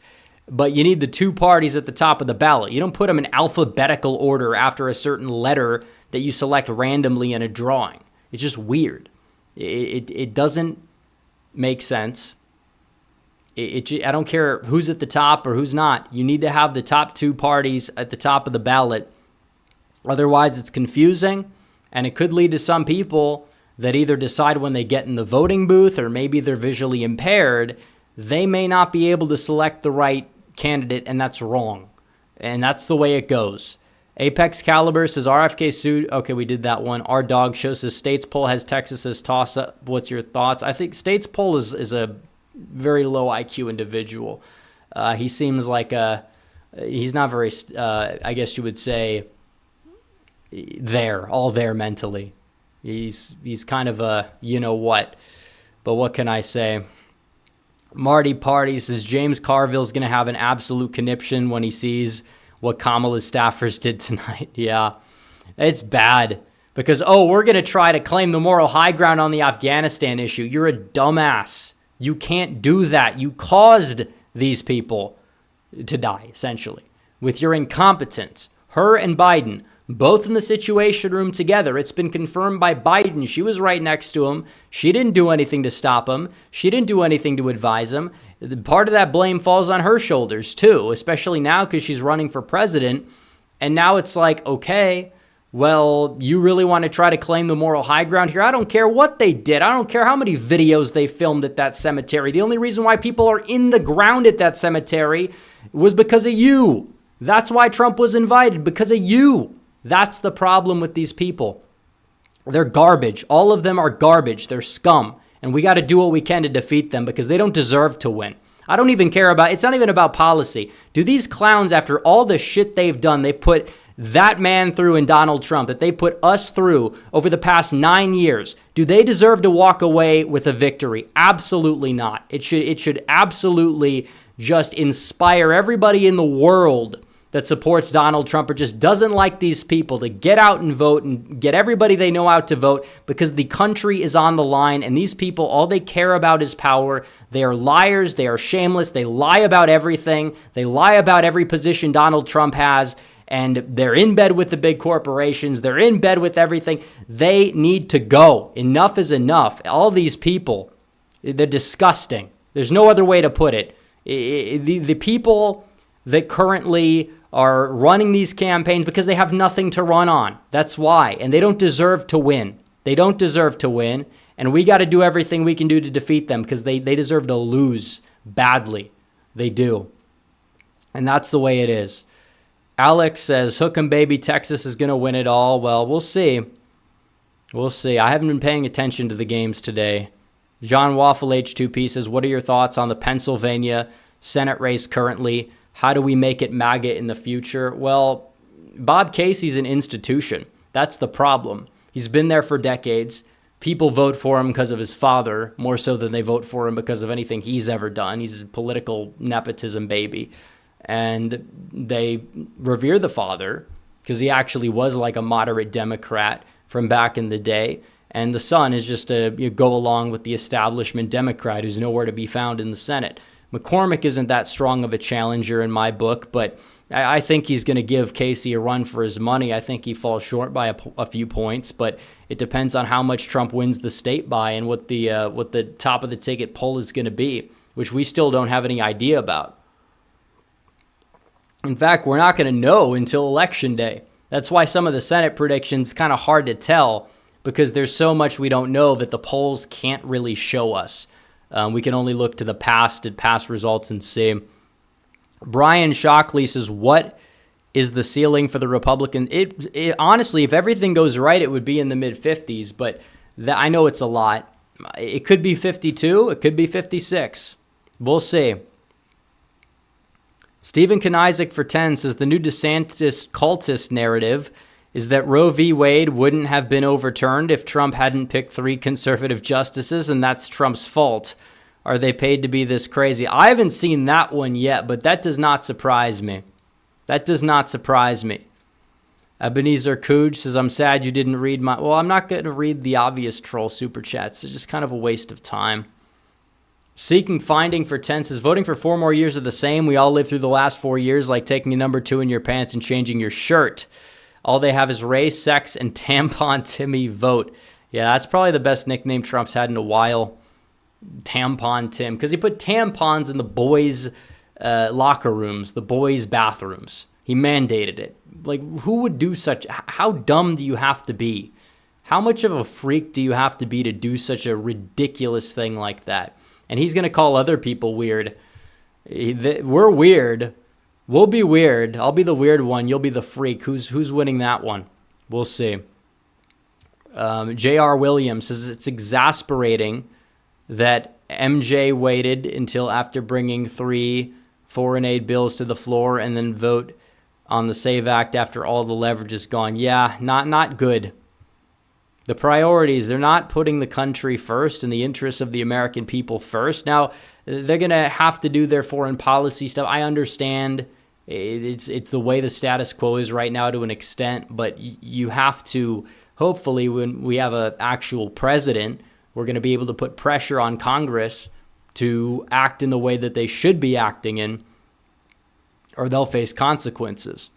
but you need the two parties at the top of the ballot. You don't put them in alphabetical order after a certain letter that you select randomly in a drawing. It's just weird. It doesn't make sense. I don't care who's at the top or who's not. You need to have the top two parties at the top of the ballot. Otherwise, it's confusing, and it could lead to some people that either decide when they get in the voting booth or maybe they're visually impaired, they may not be able to select the right candidate, and that's wrong. And that's the way it goes. Apex Caliber says RFK sued. Okay, we did that one. Our dog show says States poll has Texas as toss-up. What's your thoughts? I think States poll is a very low IQ individual. He seems like he's not very, I guess you would say, all there mentally. He's kind of a you-know-what. But what can I say? Marty Party says James Carville's going to have an absolute conniption when he sees what Kamala's staffers did tonight. Yeah, it's bad because, we're going to try to claim the moral high ground on the Afghanistan issue. You're a dumbass. You can't do that. You caused these people to die, essentially, with your incompetence. Her and Biden, both in the Situation Room together. It's been confirmed by Biden. She was right next to him. She didn't do anything to stop him. She didn't do anything to advise him. Part of that blame falls on her shoulders, too, especially now because she's running for president. And now it's like, okay, well, you really want to try to claim the moral high ground here? I don't care what they did. I don't care how many videos they filmed at that cemetery. The only reason why people are in the ground at that cemetery was because of you. That's why Trump was invited, because of you. That's the problem with these people. They're garbage. All of them are garbage. They're scum. And we got to do what we can to defeat them because they don't deserve to win. I don't even care about, it's not even about policy. Do these clowns, after all the shit they've done, they put that man through in Donald Trump, that they put us through over the past 9 years, do they deserve to walk away with a victory? Absolutely not. It should absolutely just inspire everybody in the world that supports Donald Trump or just doesn't like these people to get out and vote and get everybody they know out to vote because the country is on the line and these people, all they care about is power. They are liars. They are shameless. They lie about everything. They lie about every position Donald Trump has, and they're in bed with the big corporations. They're in bed with everything. They need to go. Enough is enough. All these people, they're disgusting. There's no other way to put it. The people that currently are running these campaigns because they have nothing to run on. That's why. And they don't deserve to win. They don't deserve to win. And we got to do everything we can do to defeat them because they deserve to lose badly. They do. And that's the way it is. Alex says, hook 'em baby, Texas is going to win it all. Well, we'll see. We'll see. I haven't been paying attention to the games today. John Waffle H2P says, what are your thoughts on the Pennsylvania Senate race currently? How do we make it MAGA in the future? Well, Bob Casey's an institution. That's the problem. He's been there for decades. People vote for him because of his father, more so than they vote for him because of anything he's ever done. He's a political nepotism baby. And they revere the father because he actually was like a moderate Democrat from back in the day. And the son is just a go along with the establishment Democrat who's nowhere to be found in the Senate. McCormick isn't that strong of a challenger in my book, but I think he's going to give Casey a run for his money. I think he falls short by a few points, but it depends on how much Trump wins the state by and what the top of the ticket poll is going to be, which we still don't have any idea about. In fact, we're not going to know until Election Day. That's why some of the Senate predictions kind of hard to tell because there's so much we don't know that the polls can't really show us. We can only look to the past and past results and see. Brian Shockley says, what is the ceiling for the Republican? It honestly, if everything goes right, it would be in the mid-50s, but I know it's a lot. It could be 52. It could be 56. We'll see. Stephen Kanizik for 10 says, the new DeSantis cultist narrative is that Roe v. Wade wouldn't have been overturned if Trump hadn't picked 3 conservative justices, and that's Trump's fault. Are they paid to be this crazy? I haven't seen that one yet, but that does not surprise me. That does not surprise me. Ebenezer Cooge says, I'm sad you didn't read my... Well, I'm not going to read the obvious troll super chats. It's just kind of a waste of time. Seeking Finding for 10 says, voting for 4 more years of the same. We all lived through the last 4 years like taking a number 2 in your pants and changing your shirt. All they have is race, sex, and tampon Timmy vote. Yeah, that's probably the best nickname Trump's had in a while. Tampon Tim. Because he put tampons in the boys' locker rooms, the boys' bathrooms. He mandated it. Like, who would do such... How dumb do you have to be? How much of a freak do you have to be to do such a ridiculous thing like that? And he's going to call other people weird. We're weird. We'll be weird. I'll be the weird one. You'll be the freak. Who's winning that one? We'll see. J.R. Williams says it's exasperating that MJ waited until after bringing 3 foreign aid bills to the floor and then vote on the SAVE Act after all the leverage is gone. Yeah, not good. The priorities, they're not putting the country first and the interests of the American people first. Now, they're going to have to do their foreign policy stuff. I understand it's the way the status quo is right now to an extent, but you have to, hopefully, when we have an actual president, we're going to be able to put pressure on Congress to act in the way that they should be acting in, or they'll face consequences.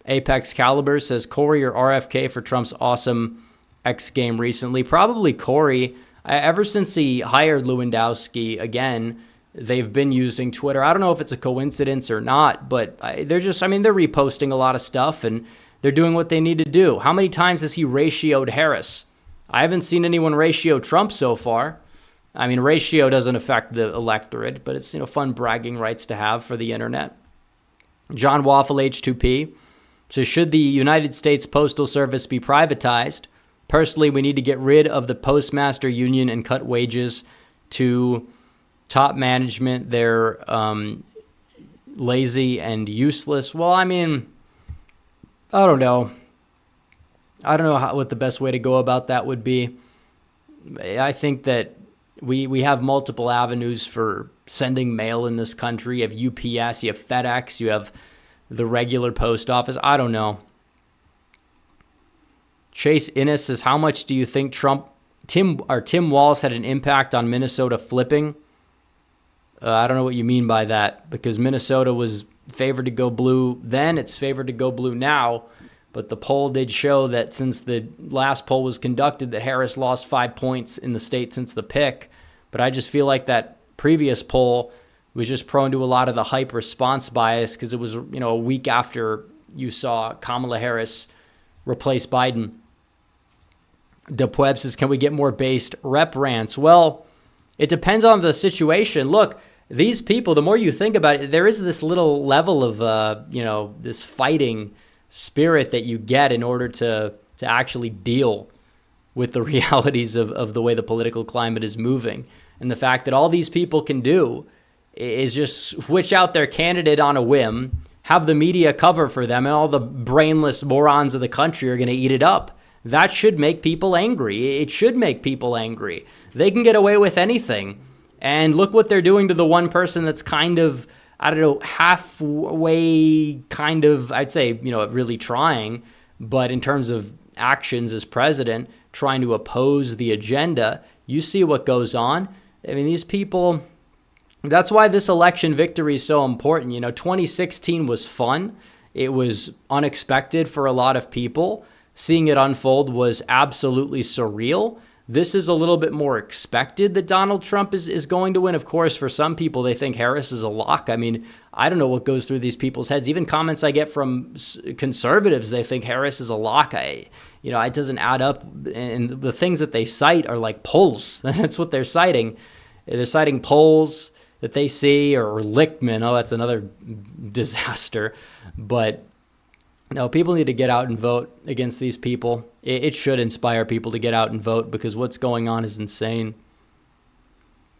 Apex Caliber says, Corey or RFK for Trump's awesome X game recently? Probably Corey. Ever since he hired Lewandowski, again, they've been using Twitter. I don't know if it's a coincidence or not, but they're reposting a lot of stuff and they're doing what they need to do. How many times has he ratioed Harris? I haven't seen anyone ratio Trump so far. I mean, ratio doesn't affect the electorate, but it's, fun bragging rights to have for the internet. John Waffle H2P says, should the United States Postal Service be privatized? Personally, we need to get rid of the postmaster union and cut wages to top management. They're lazy and useless. Well, I mean, I don't know. I don't know what the best way to go about that would be. I think that we have multiple avenues for sending mail in this country. You have UPS, you have FedEx, you have the regular post office. I don't know. Chase Innes says, how much do you think Tim Walz had an impact on Minnesota flipping? I don't know what you mean by that, because Minnesota was favored to go blue then. It's favored to go blue now. But the poll did show that since the last poll was conducted, that Harris lost 5 points in the state since the pick. But I just feel like that previous poll was just prone to a lot of the hype response bias because it was, a week after you saw Kamala Harris replace Biden. DePueb says, can we get more based rep rants? Well, it depends on the situation. Look, these people, the more you think about it, there is this little level of, this fighting spirit that you get in order to actually deal with the realities of the way the political climate is moving. And the fact that all these people can do is just switch out their candidate on a whim, have the media cover for them, and all the brainless morons of the country are going to eat it up. That should make people angry. It should make people angry. They can get away with anything. And look what they're doing to the one person that's kind of, halfway kind of, I'd say, really trying, but in terms of actions as president, trying to oppose the agenda. You see what goes on. I mean, these people, that's why this election victory is so important. 2016 was fun. It was unexpected for a lot of people. Seeing it unfold was absolutely surreal. This is a little bit more expected that Donald Trump is going to win. Of course, for some people, they think Harris is a lock. I mean, I don't know what goes through these people's heads. Even comments I get from conservatives, they think Harris is a lock. It doesn't add up. And the things that they cite are like polls. That's what they're citing. They're citing polls that they see, or Lichtman. Oh, that's another disaster. But no, people need to get out and vote against these people. It should inspire people to get out and vote because what's going on is insane.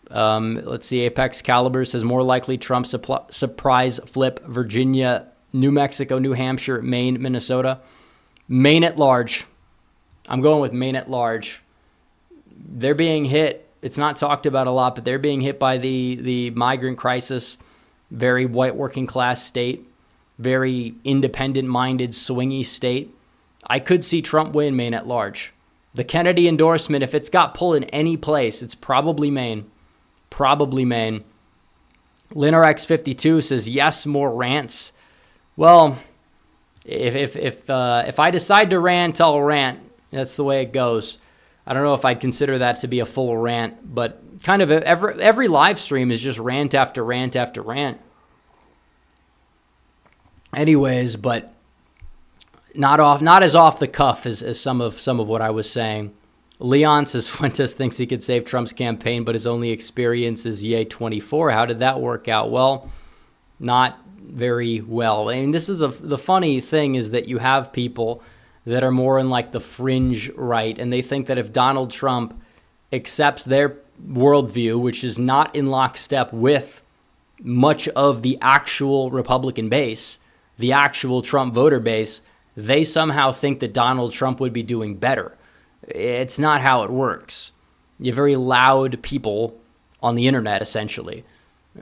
Let's see. Apex Caliber says more likely Trump surprise flip Virginia, New Mexico, New Hampshire, Maine, Minnesota. Maine at large. I'm going with Maine at large. They're being hit. It's not talked about a lot, but they're being hit by the migrant crisis. Very white working class state. Very independent-minded, swingy state. I could see Trump win Maine at large. The Kennedy endorsement, if it's got pull in any place, it's probably Maine. Probably Maine. LinRx52 says, yes, more rants. Well, if I decide to rant, I'll rant. That's the way it goes. I don't know if I'd consider that to be a full rant, but kind of every live stream is just rant after rant after rant. Anyways, but not as off the cuff as some of what I was saying. Leon says Fuentes thinks he could save Trump's campaign, but his only experience is Yay 24. How did that work out? Well, not very well. I mean, this is the funny thing is that you have people that are more in like the fringe right, and they think that if Donald Trump accepts their worldview, which is not in lockstep with much of the actual Republican base, the actual Trump voter base, they somehow think that Donald Trump would be doing better. It's not how it works. You have very loud people on the internet, essentially.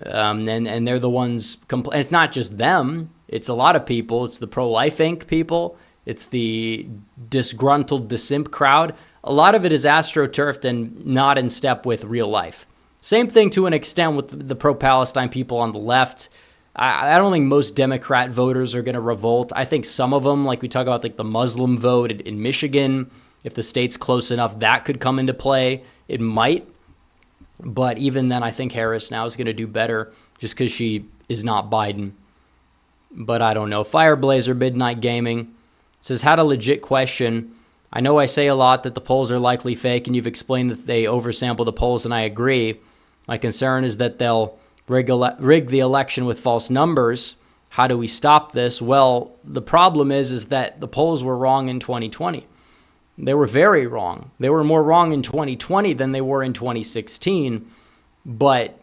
And they're the ones, it's not just them, it's a lot of people. It's the Pro-Life Inc. people. It's the disgruntled DeSimp crowd. A lot of it is astroturfed and not in step with real life. Same thing to an extent with the pro-Palestine people on the left. I don't think most Democrat voters are going to revolt. I think some of them, like we talk about like the Muslim vote in Michigan, if the state's close enough, that could come into play. It might. But even then, I think Harris now is going to do better just because she is not Biden. But I don't know. Fireblazer Midnight Gaming says, had a legit question. I know I say a lot that the polls are likely fake, and you've explained that they oversample the polls, and I agree. My concern is that they'll rig the election with false numbers. How do we stop this? Well, the problem is that the polls were wrong in 2020. They were very wrong. They were more wrong in 2020 than they were in 2016. But,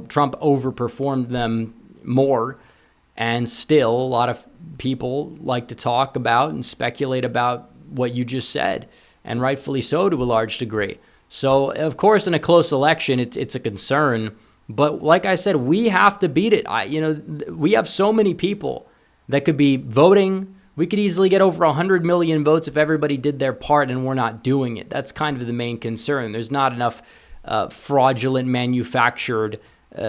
Trump overperformed them more. And still, a lot of people like to talk about and speculate about what you just said, and rightfully so to a large degree. So, of course, in a close election, it's a concern. But like I said, we have to beat it. We have so many people that could be voting. We could easily get over 100 million votes if everybody did their part, and we're not doing it. That's kind of the main concern. There's not enough fraudulent manufactured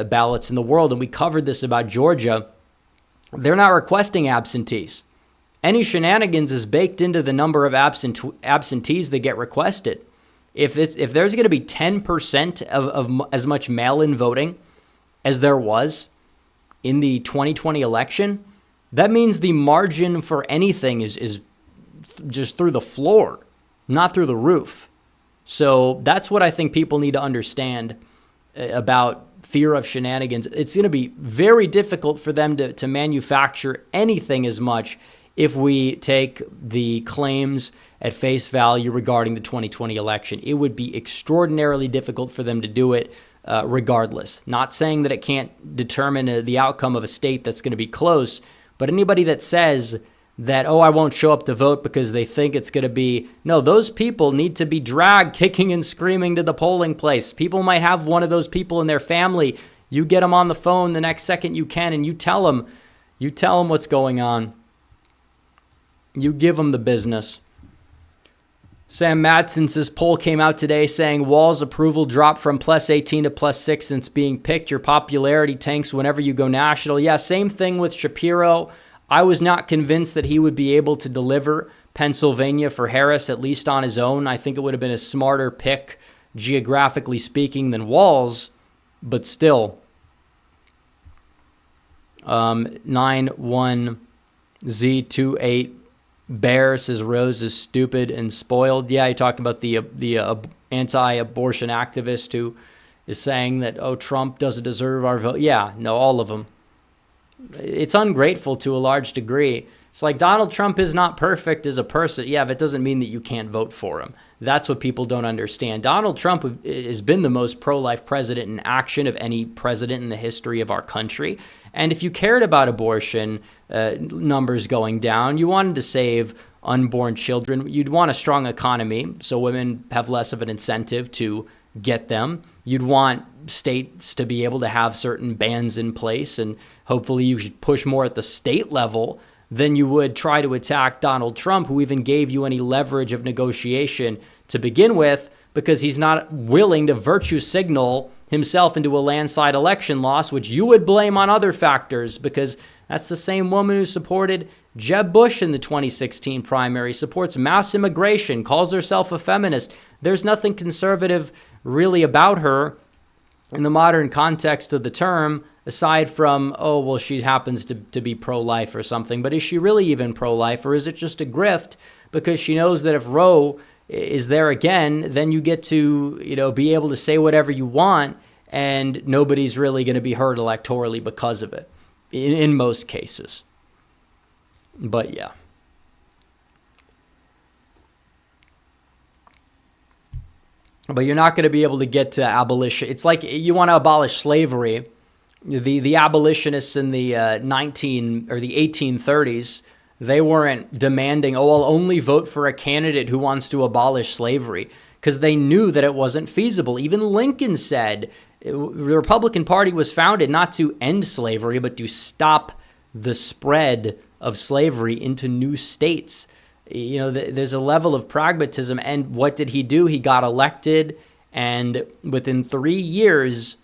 ballots in the world. And we covered this about Georgia. They're not requesting absentees. Any shenanigans is baked into the number of absentees that get requested. If there's going to be 10% of as much mail-in voting as there was in the 2020 election, that means the margin for anything is just through the floor, not through the roof. So that's what I think people need to understand about fear of shenanigans. It's going to be very difficult for them to manufacture anything as much if we take the claims at face value regarding the 2020 election. It would be extraordinarily difficult for them to do it regardless. Not saying that it can't determine the outcome of a state that's going to be close, but anybody that says that, I won't show up to vote because they think it's going to be, no, those people need to be dragged kicking and screaming to the polling place. People might have one of those people in their family. You get them on the phone the next second you can, and you tell them what's going on. You give them the business. Sam Madsen says, poll came out today saying Wall's approval dropped from +18 to +6 since being picked. Your popularity tanks whenever you go national. Yeah, same thing with Shapiro. I was not convinced that he would be able to deliver Pennsylvania for Harris, at least on his own. I think it would have been a smarter pick, geographically speaking, than Wall's, but still. 91Z28 Bear says Rose is stupid and spoiled. Yeah, you talk about the anti-abortion activist who is saying that, Trump doesn't deserve our vote. Yeah, no, all of them. It's ungrateful to a large degree. It's like Donald Trump is not perfect as a person. Yeah, but it doesn't mean that you can't vote for him. That's what people don't understand. Donald Trump has been the most pro-life president in action of any president in the history of our country. And if you cared about abortion numbers going down, you wanted to save unborn children. You'd want a strong economy so women have less of an incentive to get them. You'd want states to be able to have certain bans in place, and hopefully you should push more at the state level than you would try to attack Donald Trump, who even gave you any leverage of negotiation to begin with, because he's not willing to virtue signal himself into a landslide election loss, which you would blame on other factors, because that's the same woman who supported Jeb Bush in the 2016 primary, supports mass immigration, calls herself a feminist. There's nothing conservative really about her in the modern context of the term, aside from, oh, well, she happens to be pro-life or something. But is she really even pro-life, or is it just a grift because she knows that if Roe is there again, then you get to, be able to say whatever you want, and nobody's really going to be hurt electorally because of it, in most cases. But yeah. But you're not going to be able to get to abolition. It's like you want to abolish slavery. The abolitionists in the 1830s, they weren't demanding, oh, I'll only vote for a candidate who wants to abolish slavery, because they knew that it wasn't feasible. Even Lincoln said the Republican Party was founded not to end slavery, but to stop the spread of slavery into new states. There's a level of pragmatism. And what did he do? He got elected, and within 3 years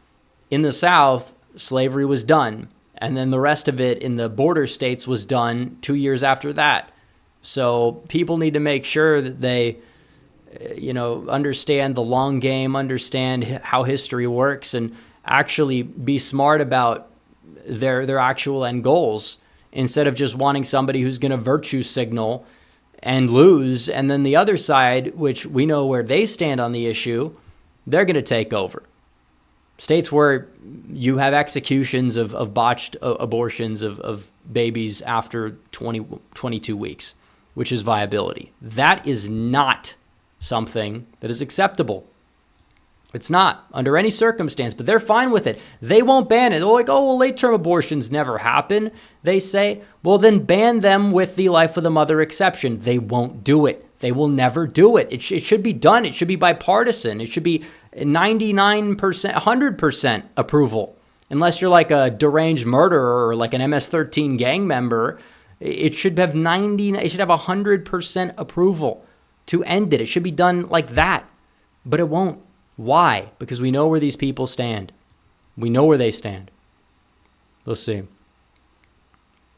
in the South, slavery was done. And then the rest of it in the border states was done 2 years after that. So people need to make sure that they, understand the long game, understand how history works, and actually be smart about their actual end goals, instead of just wanting somebody who's going to virtue signal and lose. And then the other side, which we know where they stand on the issue, they're going to take over. States where you have executions of botched abortions of babies after 22 weeks, which is viability. That is not something that is acceptable. It's not under any circumstance, but they're fine with it. They won't ban it. They're like, oh, well, late-term abortions never happen. They say, well, then ban them with the life of the mother exception. They won't do it. They will never do it. It should be done. It should be bipartisan. It should be 99%, 100% approval. Unless you're like a deranged murderer or like an MS-13 gang member, it should have 100% approval to end it. It should be done like that, but it won't. Why? Because we know where these people stand. We know where they stand. We'll see.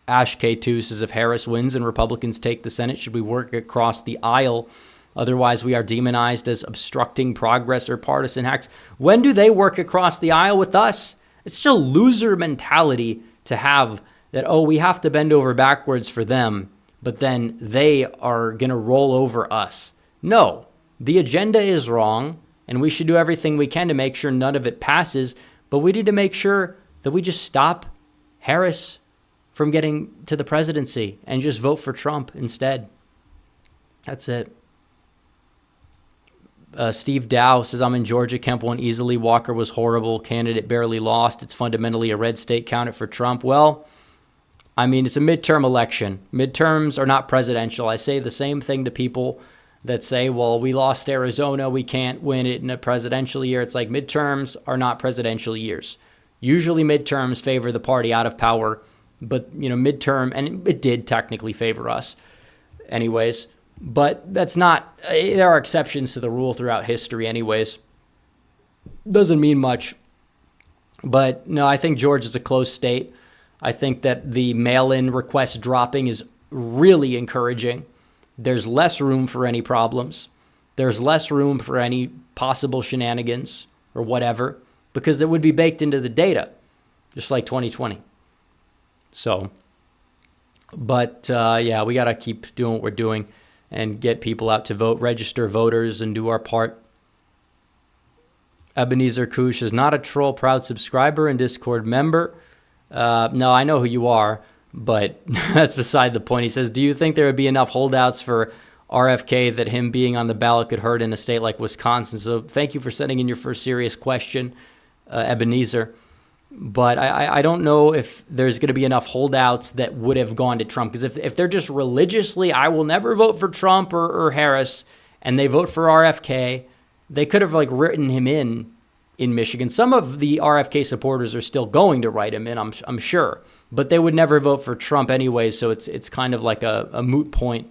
Ash K2 says, if Harris wins and Republicans take the Senate, should we work across the aisle? Otherwise, we are demonized as obstructing progress or partisan hacks. When do they work across the aisle with us? It's still loser mentality to have that, oh, we have to bend over backwards for them, but then they are going to roll over us. No, the agenda is wrong, and we should do everything we can to make sure none of it passes, but we need to make sure that we just stop Harris from getting to the presidency and just vote for Trump instead. That's it. Steve Dow says, I'm in Georgia. Kemp won easily. Walker was horrible. Candidate barely lost. It's fundamentally a red state. Counted for Trump. Well, I mean, it's a midterm election. Midterms are not presidential. I say the same thing to people that say, well, we lost Arizona, we can't win it in a presidential year. It's like, midterms are not presidential years. Usually midterms favor the party out of power, but, midterm, and it did technically favor us anyways, but that's not, there are exceptions to the rule throughout history anyways. Doesn't mean much. But no, I think Georgia's a close state. I think that the mail-in request dropping is really encouraging. There's less room for any problems. There's less room for any possible shenanigans or whatever, because it would be baked into the data, just like 2020. So, but yeah, we got to keep doing what we're doing and get people out to vote, register voters, and do our part. Ebenezer Kush is not a troll, proud subscriber and Discord member. No, I know who you are, but that's beside the point. He says, do you think there would be enough holdouts for RFK that him being on the ballot could hurt in a state like Wisconsin? So thank you for sending in your first serious question, Ebenezer. But I don't know if there's going to be enough holdouts that would have gone to Trump. Because if they're just religiously, I will never vote for Trump or Harris, and they vote for RFK, they could have written him in Michigan. Some of the RFK supporters are still going to write him in, I'm sure. But they would never vote for Trump anyway, so it's kind of like a moot point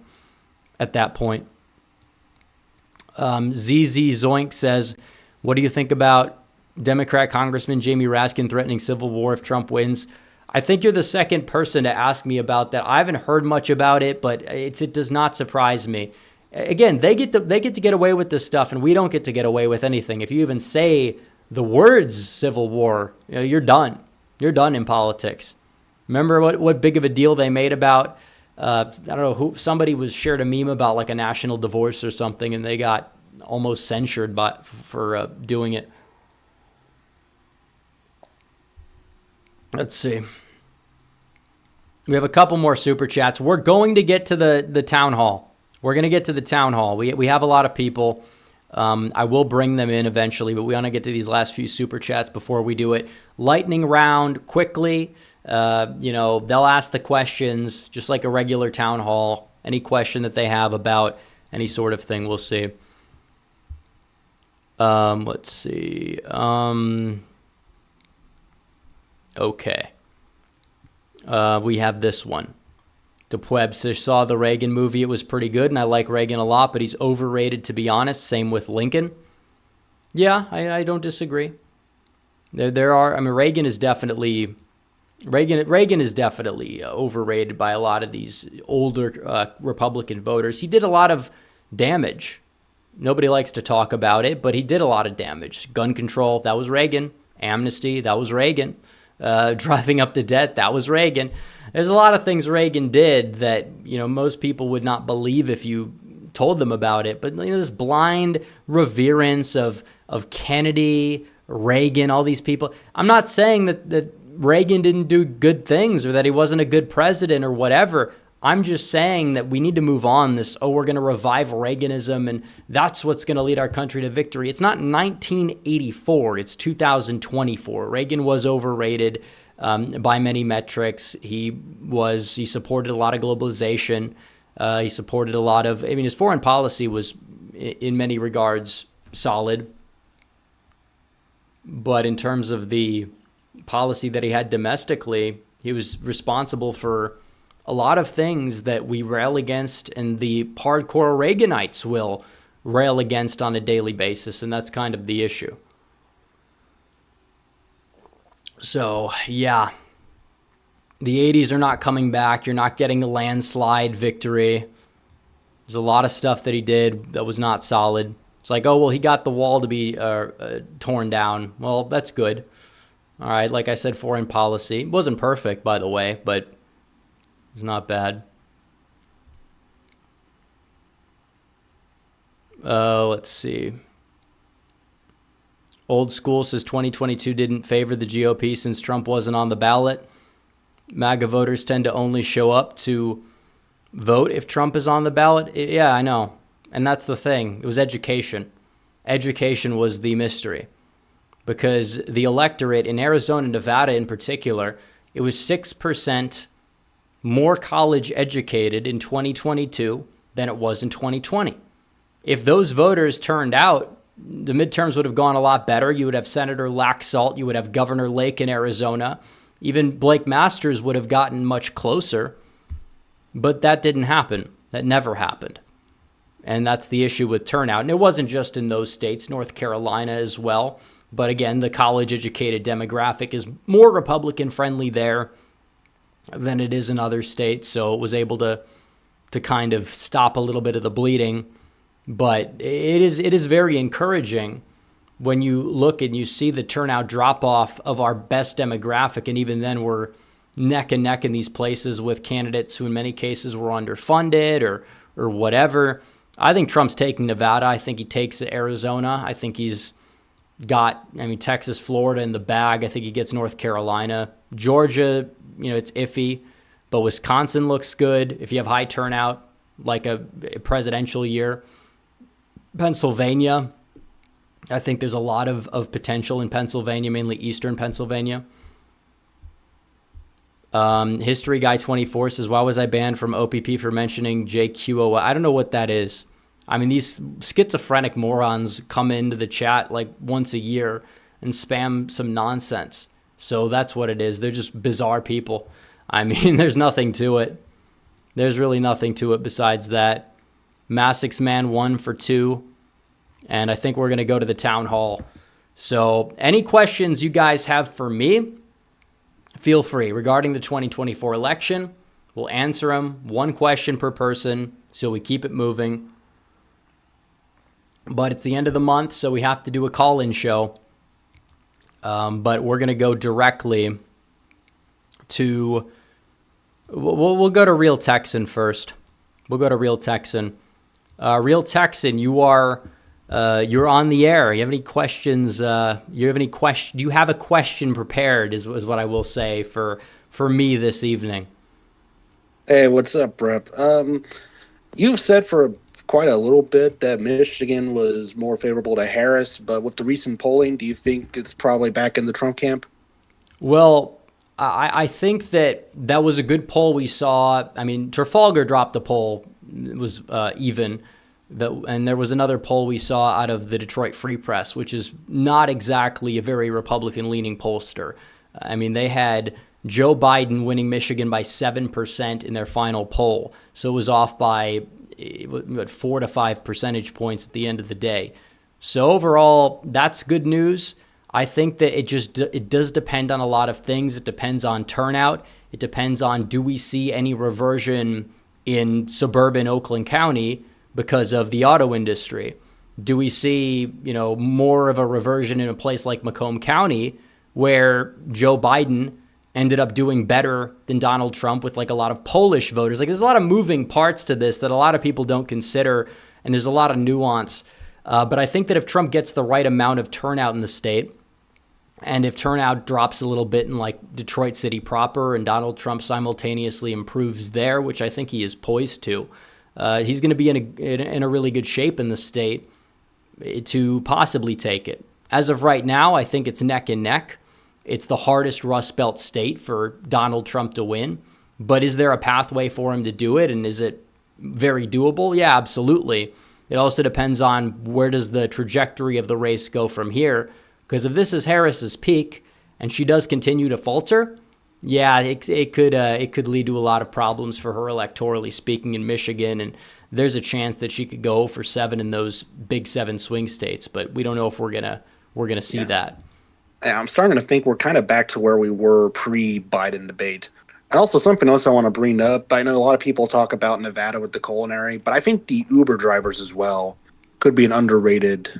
at that point. ZZ Zoink says, what do you think about Democrat Congressman Jamie Raskin threatening civil war if Trump wins? I think you're the second person to ask me about that. I haven't heard much about it, but it does not surprise me. Again, they get to get away with this stuff, and we don't get to get away with anything. If you even say the words civil war, you're done. You're done in politics. Remember what big of a deal they made about, I don't know, somebody shared a meme about a national divorce or something, and they got almost censured for doing it. Let's see. We have a couple more super chats. We're going to get to the town hall. We're going to get to the town hall. We have a lot of people. I will bring them in eventually, but we want to get to these last few super chats before we do it. Lightning round quickly. They'll ask the questions just like a regular town hall. Any question that they have about any sort of thing, we'll see. Let's see. Okay. We have this one. DePueb says, saw the Reagan movie. It was pretty good, and I like Reagan a lot, but he's overrated, to be honest. Same with Lincoln. Yeah, I don't disagree. There are, Reagan is definitely overrated by a lot of these older Republican voters. He did a lot of damage. Nobody likes to talk about it, but he did a lot of damage. Gun control, that was Reagan. Amnesty, that was Reagan. Driving up the debt, that was Reagan. There's a lot of things Reagan did that, most people would not believe if you told them about it. But this blind reverence of Kennedy, Reagan, all these people. I'm not saying that Reagan didn't do good things or that he wasn't a good president or whatever. I'm just saying that we need to move on we're going to revive Reaganism and that's what's going to lead our country to victory. It's not 1984, it's 2024. Reagan was overrated by many metrics. He supported a lot of globalization. He supported a lot of, his foreign policy was in many regards solid. But in terms of the policy that he had domestically, he was responsible for a lot of things that we rail against and the hardcore Reaganites will rail against on a daily basis, and that's kind of the issue. So, yeah, the 80s are not coming back. You're not getting a landslide victory. There's a lot of stuff that he did that was not solid. It's like, oh, well, he got the wall to be torn down. Well, that's good. All right, like I said, foreign policy. It wasn't perfect, by the way, but it's not bad. Let's see. Old School says 2022 didn't favor the GOP since Trump wasn't on the ballot. MAGA voters tend to only show up to vote if Trump is on the ballot. Yeah, I know. And that's the thing. It was education. Education was the mystery. Because the electorate in Arizona and Nevada in particular, it was 6% more college educated in 2022 than it was in 2020. If those voters turned out, the midterms would have gone a lot better. You would have Senator Laxalt. You would have Governor Lake in Arizona. Even Blake Masters would have gotten much closer. But that didn't happen. That never happened. And that's the issue with turnout. And it wasn't just in those states, North Carolina as well. But again, the college-educated demographic is more Republican-friendly there than it is in other states. So it was able to kind of stop a little bit of the bleeding. But it is very encouraging when you look and you see the turnout drop off of our best demographic. And even then we're neck and neck in these places with candidates who in many cases were underfunded or whatever. I think Trump's taking Nevada. I think he takes Arizona. I think he's got, Texas, Florida in the bag. I think he gets North Carolina. Georgia, it's iffy. But Wisconsin looks good if you have high turnout, like a presidential year. Pennsylvania, I think there's a lot of potential in Pennsylvania, mainly eastern Pennsylvania. History Guy 24 says, why was I banned from OPP for mentioning JQO? I don't know what that is. I mean, these schizophrenic morons come into the chat like once a year and spam some nonsense. So that's what it is. They're just bizarre people. I mean, there's nothing to it. There's really nothing to it besides that. Massix Man 1 for 2. And I think we're going to go to the town hall. So any questions you guys have for me, feel free. Regarding the 2024 election, we'll answer them. One question per person, so we keep it moving. But it's the end of the month, so we have to do a call-in show. But we're going to go directly to... We'll go to Real Texan first. We'll go to Real Texan. Real Texan, you're on the air. You have any questions? Do you have a question prepared? Is what I will say for me this evening. Hey, what's up, Rep? You've said for quite a little bit that Michigan was more favorable to Harris, but with the recent polling, do you think it's probably back in the Trump camp? Well, I think that was a good poll we saw. I mean, Trafalgar dropped the poll. It was even. And there was another poll we saw out of the Detroit Free Press, which is not exactly a very Republican-leaning pollster. I mean, they had Joe Biden winning Michigan by 7% in their final poll. So it was off by 4 to 5 percentage points at the end of the day. So overall, that's good news. I think that it does depend on a lot of things. It depends on turnout. It depends on, do we see any reversion in suburban Oakland County because of the auto industry? Do we see, more of a reversion in a place like Macomb County where Joe Biden ended up doing better than Donald Trump with like a lot of Polish voters? Like, there's a lot of moving parts to this that a lot of people don't consider, and there's a lot of nuance. But I think that if Trump gets the right amount of turnout in the state, and if turnout drops a little bit in like Detroit City proper and Donald Trump simultaneously improves there, which I think he is poised to, he's going to be in a really good shape in the state to possibly take it. As of right now, I think it's neck and neck. It's the hardest Rust Belt state for Donald Trump to win. But is there a pathway for him to do it? And is it very doable? Yeah, absolutely. It also depends on where does the trajectory of the race go from here. Because if this is Harris's peak and she does continue to falter, yeah, it could lead to a lot of problems for her electorally speaking in Michigan, and there's a chance that she could go for 7 in those big 7 swing states. But we don't know if we're gonna see that. I'm starting to think we're kind of back to where we were pre-Biden debate. And also something else I want to bring up. I know a lot of people talk about Nevada with the culinary, but I think the Uber drivers as well could be an underrated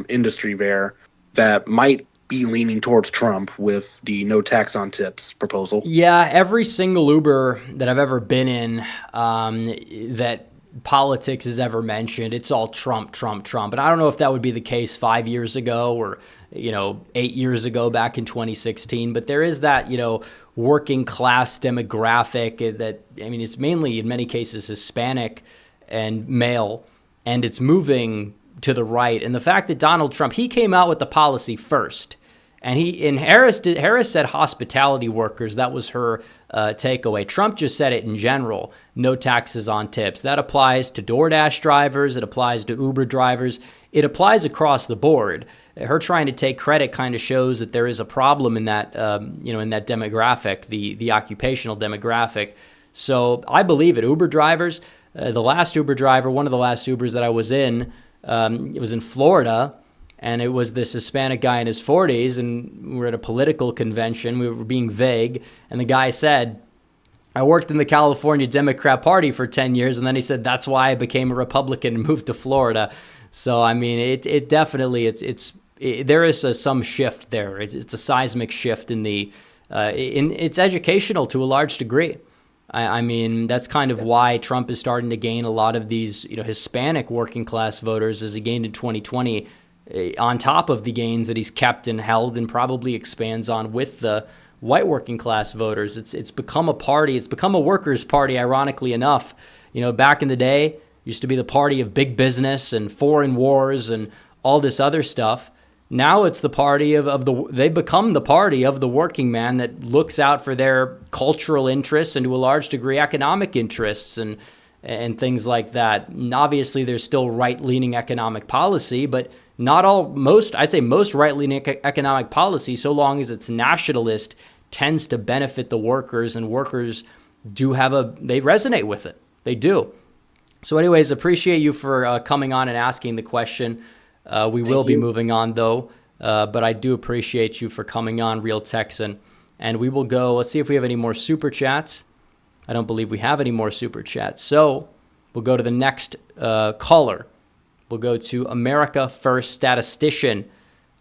industry there that might be leaning towards Trump with the no tax on tips proposal. Yeah, every single Uber that I've ever been in that politics is ever mentioned, it's all Trump, Trump, Trump. And I don't know if that would be the case 5 years ago or 8 years ago back in 2016, but there is that, working class demographic that, I mean, it's mainly in many cases Hispanic and male, and it's moving to the right. And the fact that Donald Trump, he came out with the policy first, and Harris said hospitality workers. That was her takeaway. Trump just said it in general, no taxes on tips. That applies to DoorDash drivers. It applies to Uber drivers. It applies across the board. Her trying to take credit kind of shows that there is a problem in that, in that demographic, the occupational demographic. So I believe it. Uber drivers, the last Uber driver, one of the last Ubers that I was in, it was in Florida, and it was this Hispanic guy in his 40s, and we were at a political convention. We were being vague, and the guy said, I worked in the California Democrat Party for 10 years, and then he said, that's why I became a Republican and moved to Florida. So, I mean, it definitely, there is some shift there. It's a seismic shift in it's educational to a large degree. I mean, that's kind of why Trump is starting to gain a lot of these, Hispanic working class voters as he gained in 2020, on top of the gains that he's kept and held and probably expands on with the white working class voters. It's become a party. It's become a workers' party, ironically enough. Back in the day, it used to be the party of big business and foreign wars and all this other stuff. Now it's the party they become the party of the working man that looks out for their cultural interests and to a large degree economic interests and things like that. And obviously there's still right-leaning economic policy, but I'd say most right-leaning economic policy, so long as it's nationalist, tends to benefit the workers, and workers they resonate with it. They do. So anyways, appreciate you for coming on and asking the question. We will be moving on though, but I do appreciate you for coming on, Real Texan. And we will go, let's see if we have any more super chats. I don't believe we have any more super chats. So we'll go to the next caller. We'll go to America First Statistician.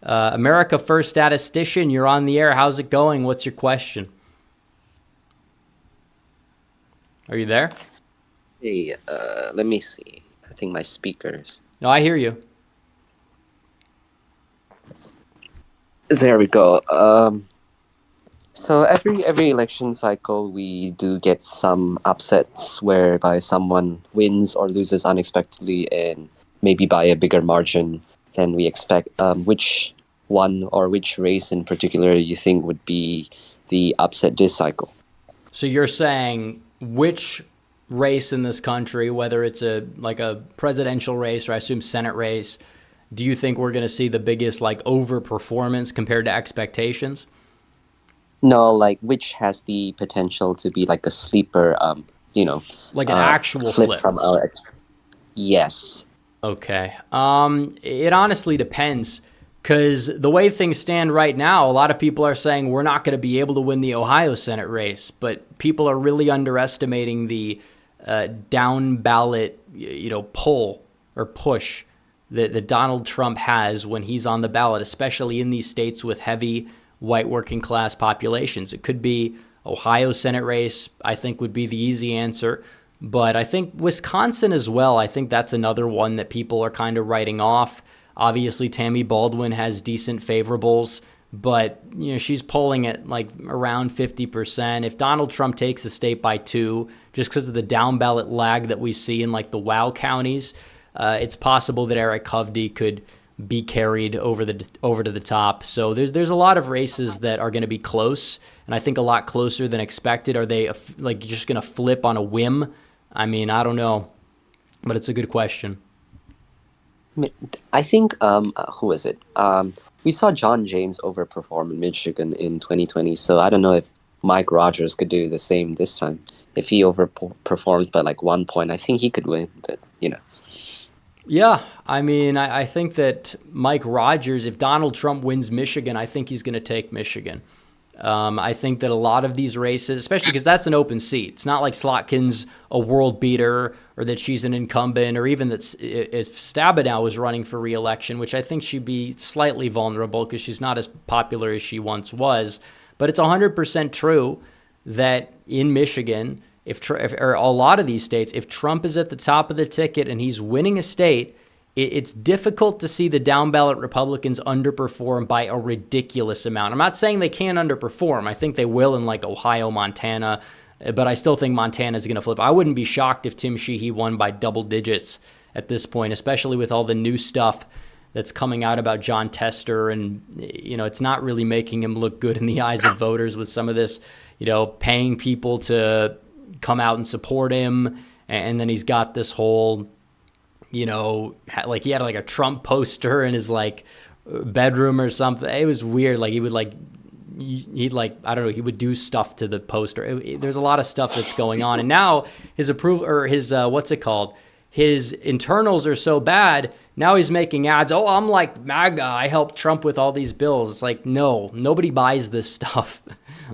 America First Statistician, you're on the air. How's it going? What's your question? Are you there? Hey, let me see. I think my speakers. No, I hear you. There we go. So every election cycle, we do get some upsets whereby someone wins or loses unexpectedly and maybe by a bigger margin than we expect. Which one or which race in particular you think would be the upset this cycle? So you're saying which race in this country, whether it's a presidential race or I assume Senate race, do you think we're going to see the biggest overperformance compared to expectations? No, which has the potential to be like a sleeper, like an actual flip from our. Yes. Okay. It honestly depends, because the way things stand right now, a lot of people are saying we're not going to be able to win the Ohio Senate race, but people are really underestimating the down ballot, pull or push that Donald Trump has when he's on the ballot, especially in these states with heavy white working class populations. It could be Ohio Senate race, I think would be the easy answer. But I think Wisconsin as well, I think that's another one that people are kind of writing off. Obviously, Tammy Baldwin has decent favorables, but she's polling at around 50%. If Donald Trump takes the state by 2, just because of the down ballot lag that we see in the WOW counties, it's possible that Eric Hovde could be carried over to the top. So there's a lot of races that are going to be close, and I think a lot closer than expected. Are they just going to flip on a whim? I mean, I don't know, but it's a good question. I think who is it? We saw John James overperform in Michigan in 2020, so I don't know if Mike Rogers could do the same this time. If he overperforms by 1 point, I think he could win, but Yeah, I mean, I think that Mike Rogers, if Donald Trump wins Michigan, I think he's going to take Michigan. I think that a lot of these races, especially because that's an open seat. It's not like Slotkin's a world beater or that she's an incumbent, or even that if Stabenow was running for re-election, which I think she'd be slightly vulnerable because she's not as popular as she once was. But it's 100% true that in Michigan, or a lot of these states, if Trump is at the top of the ticket and he's winning a state, it's difficult to see the down ballot Republicans underperform by a ridiculous amount. I'm not saying they can't underperform. I think they will in Ohio, Montana, but I still think Montana is going to flip. I wouldn't be shocked if Tim Sheehy won by double digits at this point, especially with all the new stuff that's coming out about John Tester, and it's not really making him look good in the eyes of voters with some of this, paying people to come out and support him, and then he's got this whole, he had a Trump poster in his bedroom or something. It was weird. He would I don't know, he would do stuff to the poster. There's a lot of stuff that's going on, and now his approval, or his his internals are so bad. Now he's making ads. Oh, I'm like MAGA. I helped Trump with all these bills. It's no, nobody buys this stuff.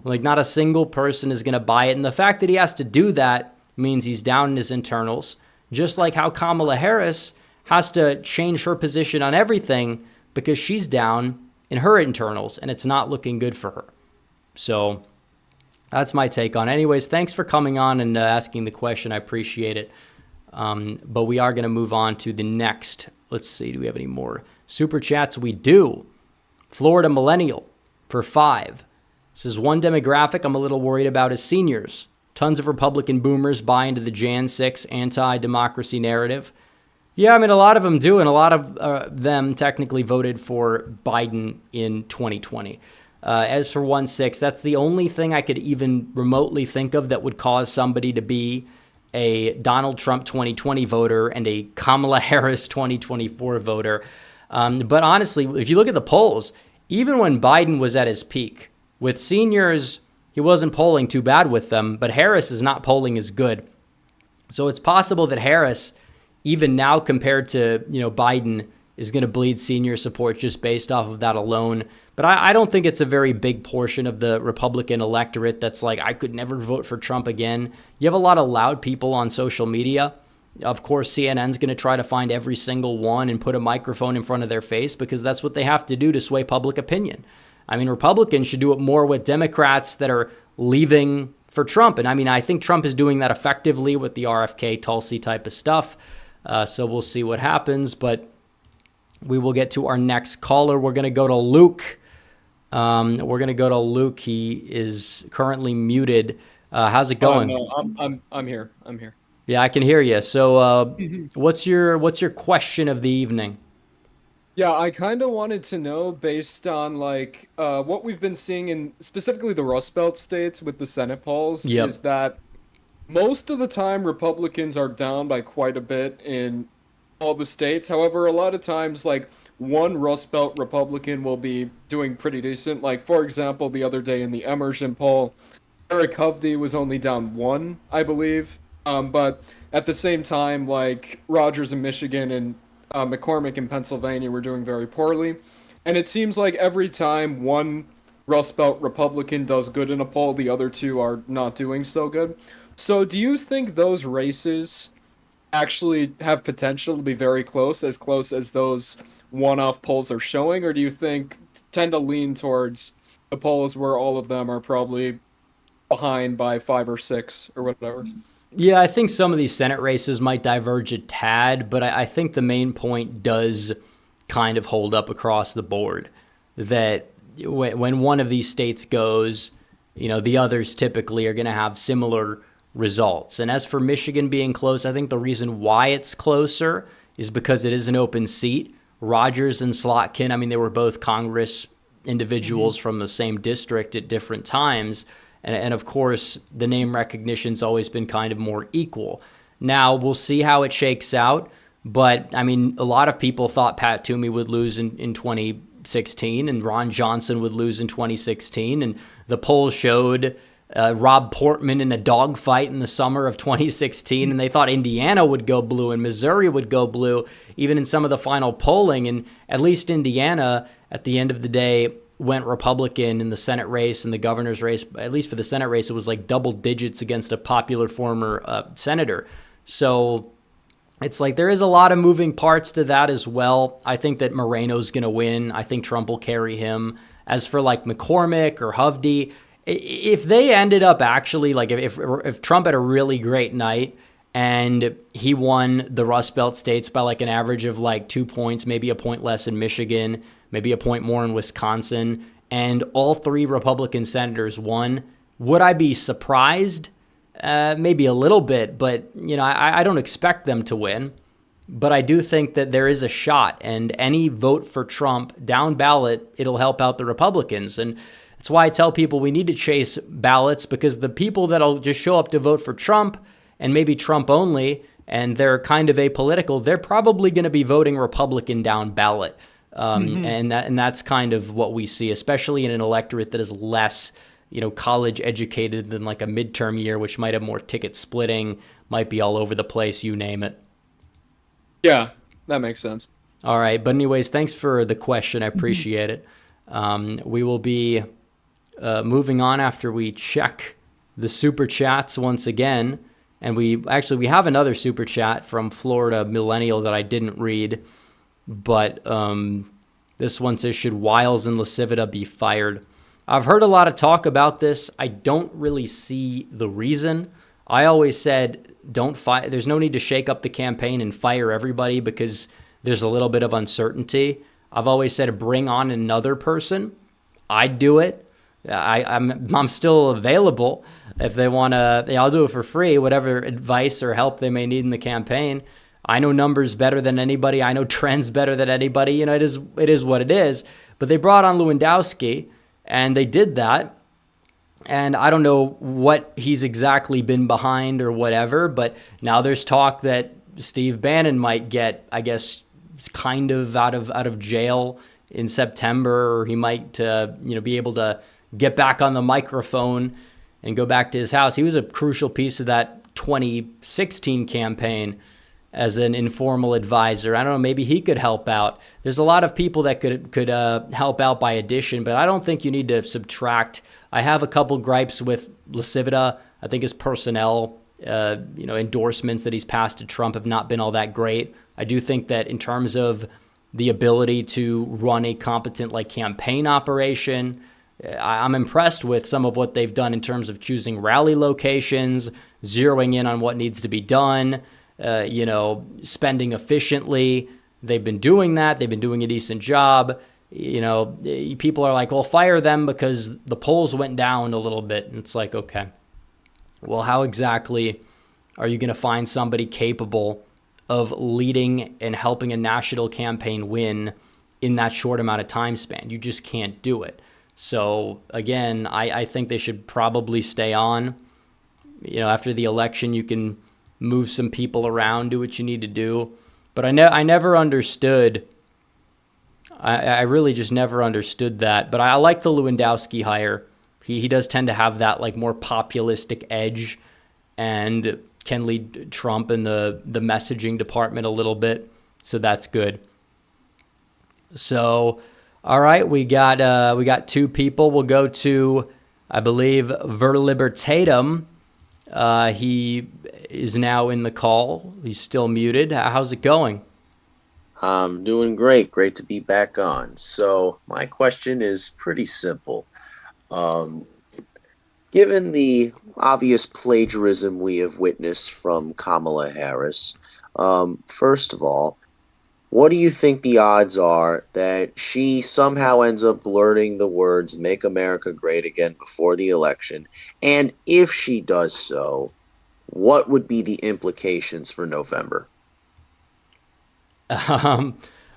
Not a single person is going to buy it. And the fact that he has to do that means he's down in his internals, just like how Kamala Harris has to change her position on everything because she's down in her internals and it's not looking good for her. So that's my take on it. Anyways, thanks for coming on and asking the question. I appreciate it. But we are going to move on to the next. Let's see. Do we have any more super chats? We do. Florida Millennial for 5. This is one demographic I'm a little worried about is seniors. Tons of Republican boomers buy into the Jan 6 anti-democracy narrative. Yeah, I mean, a lot of them do, and a lot of them technically voted for Biden in 2020. As for 1/6, that's the only thing I could even remotely think of that would cause somebody to be a Donald Trump 2020 voter and a Kamala Harris 2024 voter. But honestly, if you look at the polls, even when Biden was at his peak, with seniors, he wasn't polling too bad with them, but Harris is not polling as good. So it's possible that Harris, even now compared to, Biden, is going to bleed senior support just based off of that alone. But I don't think it's a very big portion of the Republican electorate that's like, I could never vote for Trump again. You have a lot of loud people on social media. Of course, CNN's going to try to find every single one and put a microphone in front of their face because that's what they have to do to sway public opinion. I mean, Republicans should do it more with Democrats that are leaving for Trump. And I mean, I think Trump is doing that effectively with the RFK, Tulsi type of stuff. So we'll see what happens, but we will get to our next caller. We're going to go to Luke. He is currently muted. How's it going? No, I'm here. Yeah, I can hear you. So, what's your question of the evening? Yeah, I kind of wanted to know, based on what we've been seeing in specifically the Rust Belt states with the Senate polls, Yep. is that most of the time Republicans are down by quite a bit in all the states. However, a lot of times, one Rust Belt Republican will be doing pretty decent. Like, for example, the other day in the Emerson poll, Eric Hovde was only down 1, I believe. But at the same time, Rogers in Michigan and McCormick in Pennsylvania were doing very poorly. And it seems like every time one Rust Belt Republican does good in a poll, the other two are not doing so good. So do you think those races actually have potential to be very close as those one-off polls are showing? Or do you think tend to lean towards the polls where all of them are probably behind by 5 or 6 or whatever? Yeah, I think some of these Senate races might diverge a tad, but I think the main point does kind of hold up across the board, that when one of these states goes, the others typically are going to have similar results. And as for Michigan being close, I think the reason why it's closer is because it is an open seat. Rogers and Slotkin, I mean, they were both Congress individuals from the same district at different times. And of course, the name recognition's always been kind of more equal. Now, we'll see how it shakes out. But, I mean, a lot of people thought Pat Toomey would lose in 2016 and Ron Johnson would lose in 2016. And the polls showed Rob Portman in a dogfight in the summer of 2016. And they thought Indiana would go blue and Missouri would go blue, even in some of the final polling. And at least Indiana, at the end of the day, went Republican in the Senate race and the governor's race. At least for the Senate race, it was like double digits against a popular former senator. So it's like there is a lot of moving parts to that as well. I think that Moreno's going to win. I think Trump will carry him. As for McCormick or Hovde, if they ended up actually, if Trump had a really great night and he won the Rust Belt states by an average of 2 points, maybe a point less in Michigan, maybe a point more in Wisconsin, and all 3 Republican senators won, would I be surprised? Maybe a little bit, but I don't expect them to win. But I do think that there is a shot, and any vote for Trump down ballot, it'll help out the Republicans. And that's why I tell people we need to chase ballots, because the people that'll just show up to vote for Trump and maybe Trump only, and they're kind of apolitical, they're probably going to be voting Republican down ballot. And that's kind of what we see, especially in an electorate that is less, college educated than a midterm year, which might have more ticket splitting, might be all over the place, you name it. Yeah, that makes sense. All right. But anyways, thanks for the question. I appreciate it. We will be moving on after we check the super chats once again. And we have another super chat from Florida Millennial that I didn't read. But this one says, should Wiles and LaCivita be fired? I've heard a lot of talk about this. I don't really see the reason. I always said, don't fire. There's no need to shake up the campaign and fire everybody because there's a little bit of uncertainty. I've always said, bring on another person. I'd do it. I'm still available if they want to. I'll do it for free, whatever advice or help they may need in the campaign. I know numbers better than anybody. I know trends better than anybody. You know, it is what it is. But they brought on Lewandowski, and they did that. And I don't know what he's exactly been behind or whatever, but now there's talk that Steve Bannon might get, I guess, kind of out of jail in September, or he might, be able to get back on the microphone and go back to his house. He was a crucial piece of that 2016 campaign as an informal advisor. I don't know, maybe he could help out. There's a lot of people that could help out by addition, but I don't think you need to subtract. I have a couple gripes with Lasivita. I think his personnel, endorsements that he's passed to Trump have not been all that great. I do think that in terms of the ability to run a competent campaign operation, I'm impressed with some of what they've done in terms of choosing rally locations, zeroing in on what needs to be done, spending efficiently. They've been doing that. They've been doing a decent job. People are like, well, fire them because the polls went down a little bit. And it's like, okay, well, how exactly are you going to find somebody capable of leading and helping a national campaign win in that short amount of time span? You just can't do it. So again, I think they should probably stay on. After the election, you can move some people around, do what you need to do. But I never understood. I really just never understood that. But I like the Lewandowski hire. He does tend to have that more populistic edge and can lead Trump in the messaging department a little bit. So that's good. So, all right, we got two people. We'll go to, I believe, Verlibertatum. He is now in the call. He's still muted. How's it going? I'm doing great. Great to be back on. So my question is pretty simple. Given the obvious plagiarism we have witnessed from Kamala Harris, first of all, what do you think the odds are that she somehow ends up blurting the words "Make America Great Again" before the election? And if she does so, what would be the implications for November?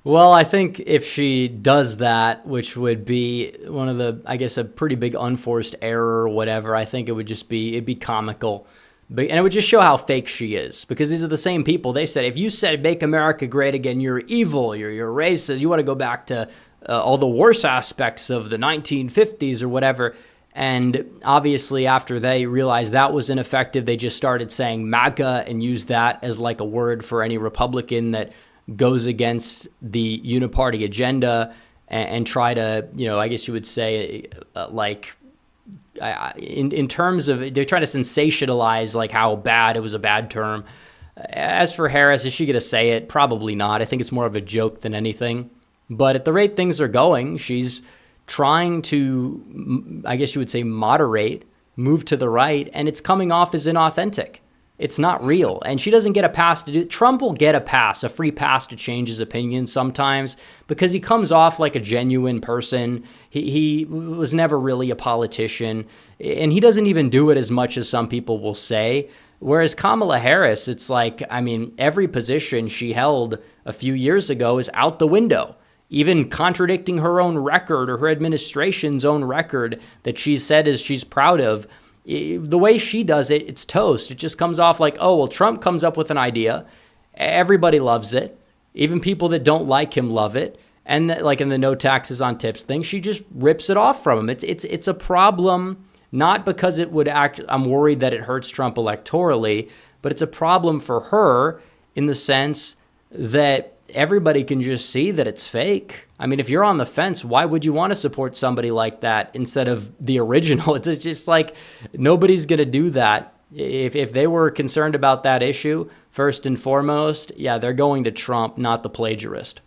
Well, I think if she does that, which would be one of the, I guess, a pretty big unforced error or whatever, I think it'd be comical. And it would just show how fake she is, because these are the same people. They said, if you said "Make America Great Again," you're evil, you're racist, you want to go back to all the worst aspects of the 1950s or whatever. And obviously, after they realized that was ineffective, they just started saying MAGA and used that as a word for any Republican that goes against the uniparty agenda and try to, I guess you would say, in terms of, they're trying to sensationalize how bad it was a bad term. As for Harris, is she going to say it? Probably not. I think it's more of a joke than anything. But at the rate things are going, she's trying to, I guess you would say, moderate, move to the right, and it's coming off as inauthentic. It's not real. And she doesn't get a pass to do it. Trump will get a free pass to change his opinion sometimes because he comes off like a genuine person. He was never really a politician, and he doesn't even do it as much as some people will say. Whereas Kamala Harris, it's every position she held a few years ago is out the window, even contradicting her own record or her administration's own record that she said she's proud of. The way she does it, it's toast. It just comes off like, oh, well, Trump comes up with an idea. Everybody loves it. Even people that don't like him love it. And in the no taxes on tips thing, she just rips it off from him. It's a problem, not because it would I'm worried that it hurts Trump electorally, but it's a problem for her in the sense that everybody can just see that it's fake. I mean, if you're on the fence, why would you want to support somebody like that instead of the original? It's just nobody's going to do that. If they were concerned about that issue, first and foremost, yeah, they're going to Trump, not the plagiarist.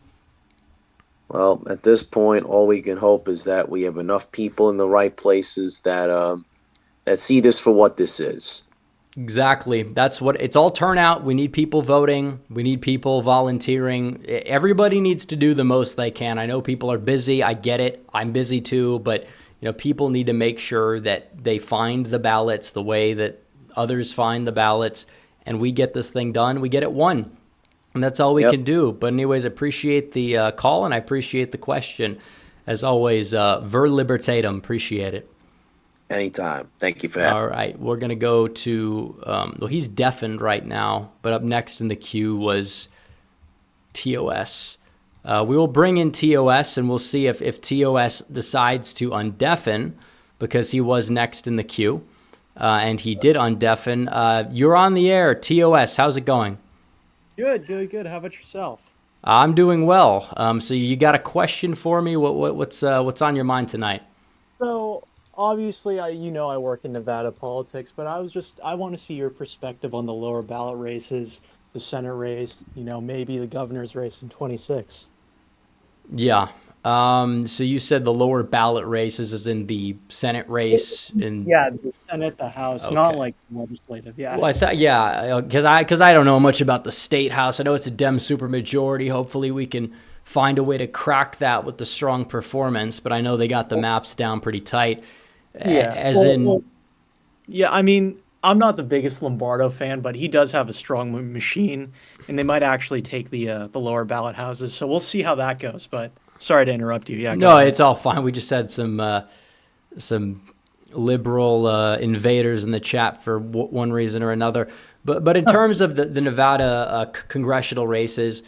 Well, at this point, all we can hope is that we have enough people in the right places that see this for what this is. Exactly. That's what it's all turnout. We need people voting. We need people volunteering. Everybody needs to do the most they can. I know people are busy. I get it. I'm busy too. But people need to make sure that they find the ballots the way that others find the ballots, and we get this thing done. We get it won. And that's all we Yep. can do. But anyways, I appreciate the call, and I appreciate the question. As always, ver libertatum. Appreciate it. Anytime. Thank you for that. All right, we're going to go to, well, he's deafened right now, but up next in the queue was TOS. We will bring in TOS, and we'll see if TOS decides to undeafen, because he was next in the queue, and he did undeafen. You're on the air, TOS. How's it going? Good. How about yourself? I'm doing well. So you got a question for me? What's on your mind tonight? So obviously, I work in Nevada politics, but I want to see your perspective on the lower ballot races, the Senate race, maybe the governor's race in 26. Yeah. So you said the lower ballot races is in the Senate race, and Yeah, the Senate, the House, Okay. not like legislative. Yeah. well, I thought, yeah, because I don't know much about the state house. I know it's a Dem supermajority. Hopefully, we can find a way to crack that with the strong performance. But I know they got the maps down pretty tight. Yeah. Yeah, I mean, I'm not the biggest Lombardo fan, but he does have a strong machine, and they might actually take the lower ballot houses. So we'll see how that goes. But sorry to interrupt you. Yeah. go No, ahead. it's all fine. We just had some liberal invaders in the chat for one reason or another. But in terms of the Nevada congressional races,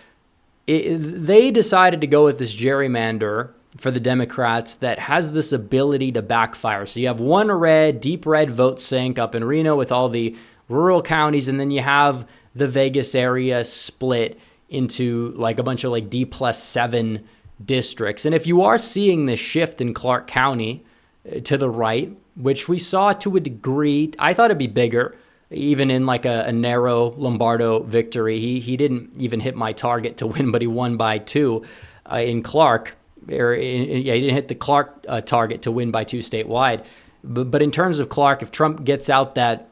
they decided to go with this gerrymander for the Democrats that has this ability to backfire. So you have one deep red vote sink up in Reno with all the rural counties, and then you have the Vegas area split into like a bunch of like D+7 districts. And if you are seeing this shift in Clark County to the right, which we saw to a degree, I thought it'd be bigger, even in like a narrow Lombardo victory. He didn't even hit my target to win, but he won by 2 in Clark. He didn't hit the Clark target to win by 2 statewide. But in terms of Clark, if Trump gets out that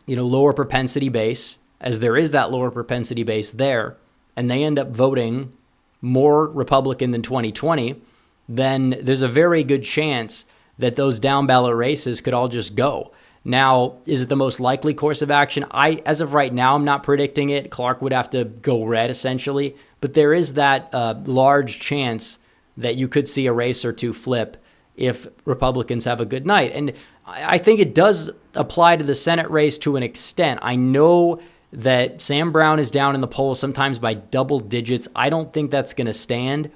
lower propensity base, as there is that lower propensity base there, and they end up voting more Republican than 2020, then there's a very good chance that those down ballot races could all just go. Now, is it the most likely course of action? As of right now, I'm not predicting it. Clark would have to go red, essentially. But there is that large chance that you could see a race or two flip if Republicans have a good night. And I think it does apply to the Senate race to an extent. I know that Sam Brown is down in the polls sometimes by double digits. I don't think that's going to stand.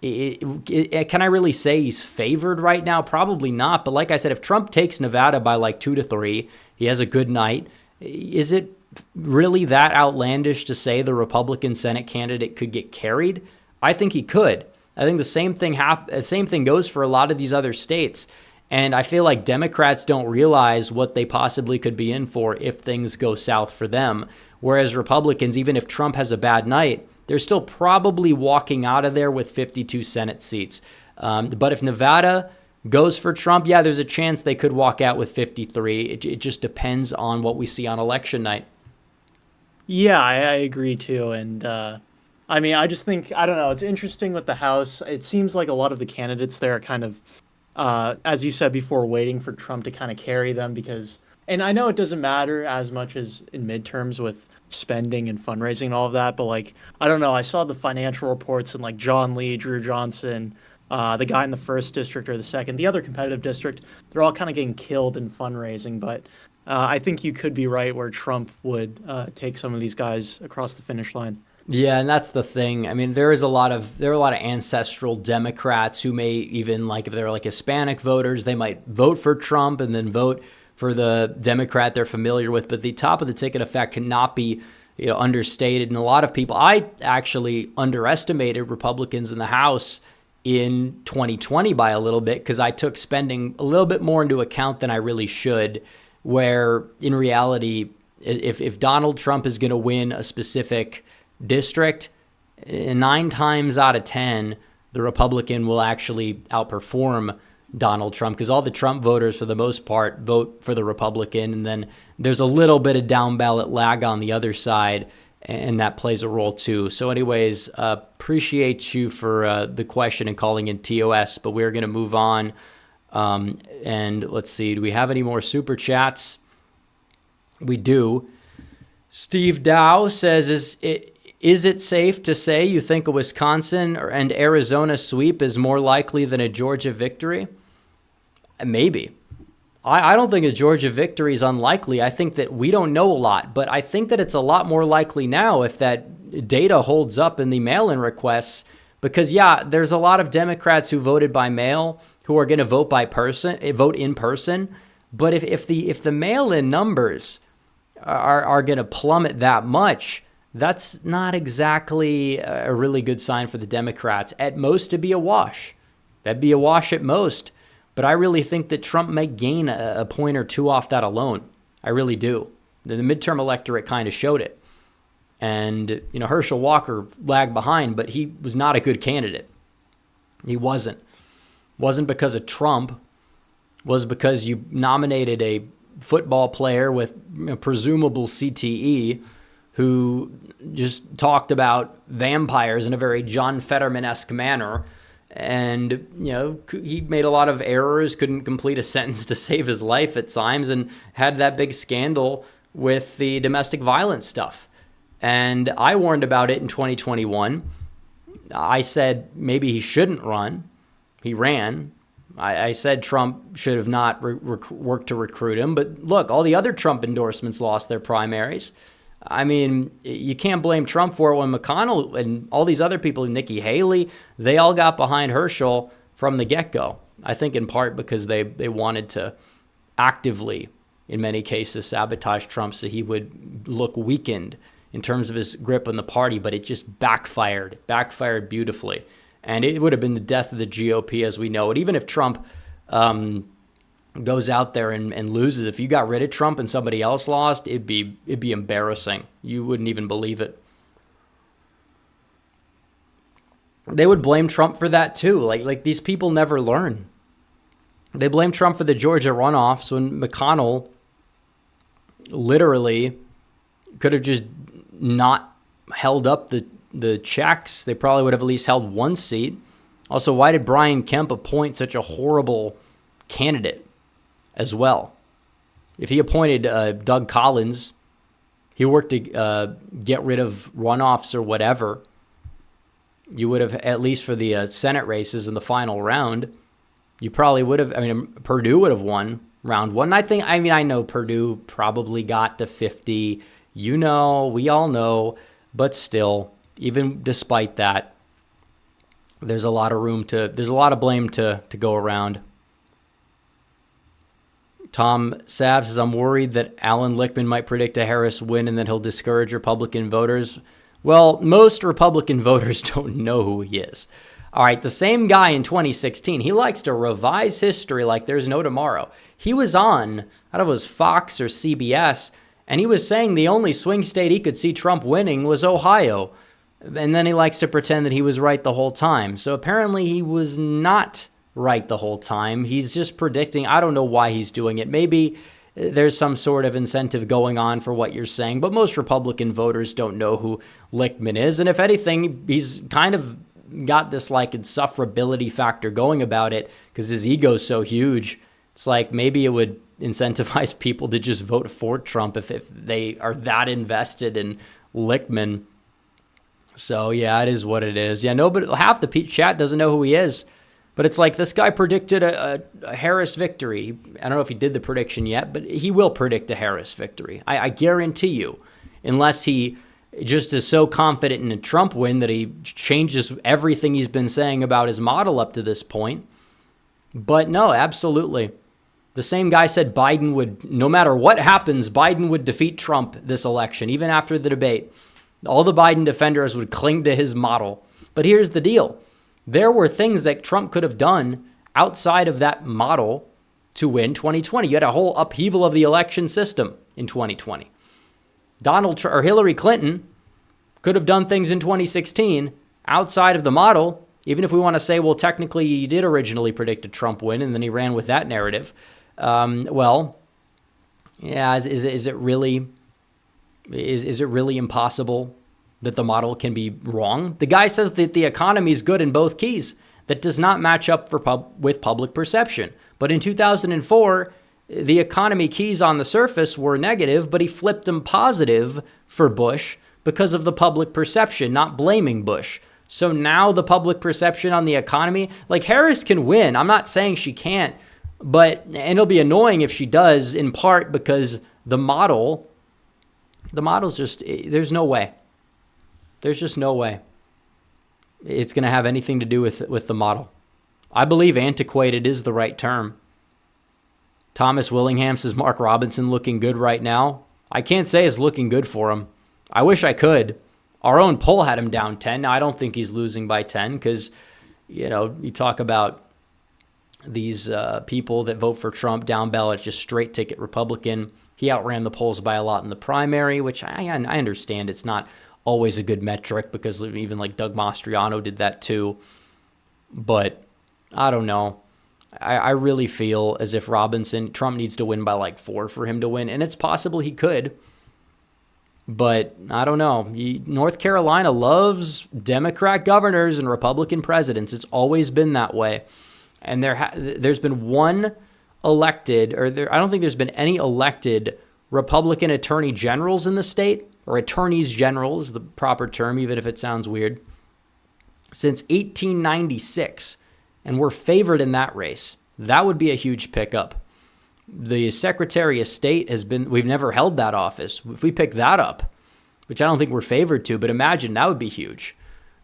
Can I really say he's favored right now? Probably not. But like I said, if Trump takes Nevada by like 2-3, he has a good night. Is it really that outlandish to say the Republican Senate candidate could get carried? I think he could. I think the same thing goes for a lot of these other states. And I feel like Democrats don't realize what they possibly could be in for if things go south for them. Whereas Republicans, even if Trump has a bad night, they're still probably walking out of there with 52 Senate seats. But if Nevada goes for Trump, yeah, there's a chance they could walk out with 53. It just depends on what we see on election night. Yeah, I agree too. And I mean, I just think, I don't know, it's interesting with the House. It seems like a lot of the candidates there are kind of, as you said before, waiting for Trump to kind of carry them because, and I know it doesn't matter as much as in midterms with spending and fundraising and all of that, but like, I don't know, I saw the financial reports and like John Lee, Drew Johnson, the guy in the first district or the second, the other competitive district, they're all kind of getting killed in fundraising, but I think you could be right where Trump would take some of these guys across the finish line. Yeah, and that's the thing. I mean, there are a lot of ancestral Democrats who may even, like, if they're like Hispanic voters, they might vote for Trump and then vote for the Democrat they're familiar with. But the top of the ticket effect cannot be understated. And a lot of people, I actually underestimated Republicans in the House in 2020 by a little bit because I took spending a little bit more into account than I really should, where in reality, if Donald Trump is going to win a specific district, 9 times out of 10, the Republican will actually outperform Donald Trump because all the Trump voters, for the most part, vote for the Republican. And then there's a little bit of down ballot lag on the other side, and that plays a role too. So anyways, appreciate you for the question and calling in TOS, but we're going to move on. And let's see, do we have any more super chats? We do. Steve Dow says, Is it safe to say you think a Wisconsin and Arizona sweep is more likely than a Georgia victory? Maybe. I don't think a Georgia victory is unlikely. I think that we don't know a lot, but I think that it's a lot more likely now if that data holds up in the mail-in requests, because yeah, there's a lot of Democrats who voted by mail who are going to vote in person. But if the mail-in numbers are going to plummet that much, that's not exactly a really good sign for the Democrats. At most, it'd be a wash. That'd be a wash at most. But I really think that Trump might gain a point or two off that alone. I really do. The midterm electorate kind of showed it. And, Herschel Walker lagged behind, but he was not a good candidate. He wasn't. Wasn't because of Trump. Was because you nominated a football player with presumable CTE who just talked about vampires in a very John Fetterman-esque manner. And, he made a lot of errors, couldn't complete a sentence to save his life at times, and had that big scandal with the domestic violence stuff. And I warned about it in 2021. I said maybe he shouldn't run. He ran. I said Trump should have not worked to recruit him. But look, all the other Trump endorsements lost their primaries. I mean, you can't blame Trump for it when McConnell and all these other people, Nikki Haley, they all got behind Herschel from the get-go. I think in part because they wanted to actively, in many cases, sabotage Trump so he would look weakened in terms of his grip on the party, but it just backfired beautifully. And it would have been the death of the GOP as we know it. Even if Trump goes out there and loses, if you got rid of Trump and somebody else lost, it'd be embarrassing. You wouldn't even believe it. They would blame Trump for that too. Like these people never learn. They blame Trump for the Georgia runoffs when McConnell literally could have just not held up the checks. They probably would have at least held one seat. Also, why did Brian Kemp appoint such a horrible candidate as well? If he appointed Doug Collins, he worked to get rid of runoffs or whatever, you would have, at least for the Senate races in the final round, you probably would have, Purdue would have won round one. I know Purdue probably got to 50. We all know, but still, even despite that, there's a lot of blame to go around. Tom Sav says, I'm worried that Alan Lichtman might predict a Harris win and that he'll discourage Republican voters. Well, most Republican voters don't know who he is. All right, the same guy in 2016, he likes to revise history like there's no tomorrow. He was on, I don't know if it was Fox or CBS, and he was saying the only swing state he could see Trump winning was Ohio. And then he likes to pretend that he was right the whole time. So apparently he was not right the whole time. He's just predicting. I don't know why he's doing it. Maybe there's some sort of incentive going on for what you're saying, but most Republican voters don't know who Lichtman is. And if anything, he's kind of got this insufferability factor going about it because his ego's so huge. It's like maybe it would incentivize people to just vote for Trump if they are that invested in Lichtman. So yeah, it is what it is. Yeah, but half the chat doesn't know who he is. But it's like this guy predicted a Harris victory. I don't know if he did the prediction yet, but he will predict a Harris victory. I guarantee you, unless he just is so confident in a Trump win that he changes everything he's been saying about his model up to this point. But no, absolutely. The same guy said Biden would, no matter what happens, Biden would defeat Trump this election, even after the debate. All the Biden defenders would cling to his model. But here's the deal. There were things that Trump could have done outside of that model to win 2020. You had a whole upheaval of the election system in 2020. Hillary Clinton could have done things in 2016 outside of the model, even if we want to say, well, technically he did originally predict a Trump win and then he ran with that narrative. Is it really impossible that the model can be wrong? The guy says that the economy is good in both keys. That does not match up with public perception. But in 2004, the economy keys on the surface were negative, but he flipped them positive for Bush because of the public perception, not blaming Bush. So now the public perception on the economy, like Harris can win. I'm not saying she can't, and it'll be annoying if she does, in part because the model's just, there's no way. There's just no way it's going to have anything to do with the model. I believe antiquated is the right term. Thomas Willingham says Mark Robinson looking good right now. I can't say it's looking good for him. I wish I could. Our own poll had him down 10. Now, I don't think he's losing by 10 because, you talk about these people that vote for Trump down ballot, just straight ticket Republican. He outran the polls by a lot in the primary, which I understand it's not always a good metric because even like Doug Mastriano did that too. But I don't know. I really feel as if Trump needs to win by like 4 for him to win. And it's possible he could. But I don't know. North Carolina loves Democrat governors and Republican presidents. It's always been that way. And there's been one elected, I don't think there's been any elected Republican attorney generals in the state, or attorneys general is the proper term, even if it sounds weird, since 1896. And we're favored in that race. That would be a huge pickup. The Secretary of State we've never held that office. If we pick that up, which I don't think we're favored to, but imagine that would be huge.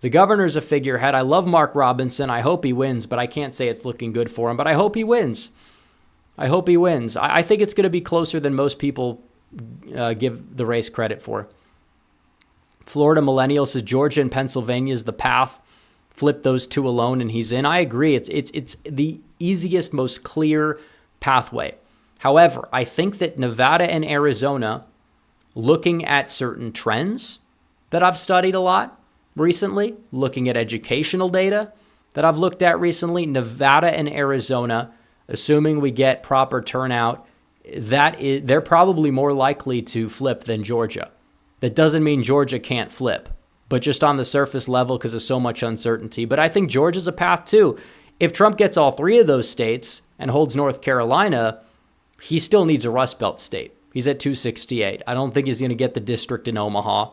The governor's a figurehead. I love Mark Robinson. I hope he wins, but I can't say it's looking good for him, but I hope he wins. I hope he wins. I think it's going to be closer than most people give the race credit for. Florida Millennial says Georgia and Pennsylvania is the path. Flip those two alone and he's in. I agree. It's the easiest, most clear pathway. However, I think that Nevada and Arizona, looking at certain trends that I've studied a lot recently, looking at educational data that I've looked at recently, Nevada and Arizona, assuming we get proper turnout, they're probably more likely to flip than Georgia. That doesn't mean Georgia can't flip, but just on the surface level because of so much uncertainty. But I think Georgia's a path too. If Trump gets all 3 of those states and holds North Carolina, he still needs a Rust Belt state. He's at 268. I don't think he's going to get the district in Omaha.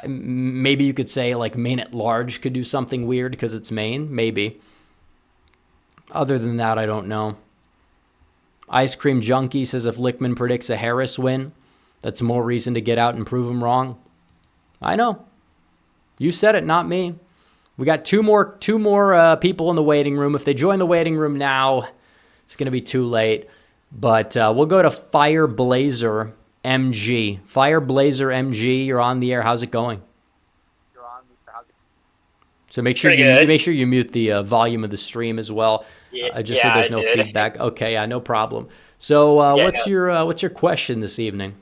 Maybe you could say like Maine at large could do something weird because it's Maine. Maybe. Other than that, I don't know. Ice Cream Junkie says if Lichtman predicts a Harris win, that's more reason to get out and prove him wrong. I know. You said it, not me. We got two more people in the waiting room. If they join the waiting room now, it's going to be too late. But we'll go to Fireblazer MG. Fireblazer MG, you're on the air. How's it going? So make sure you mute the volume of the stream as well, just so there's no feedback. Okay, no problem. So what's your question this evening?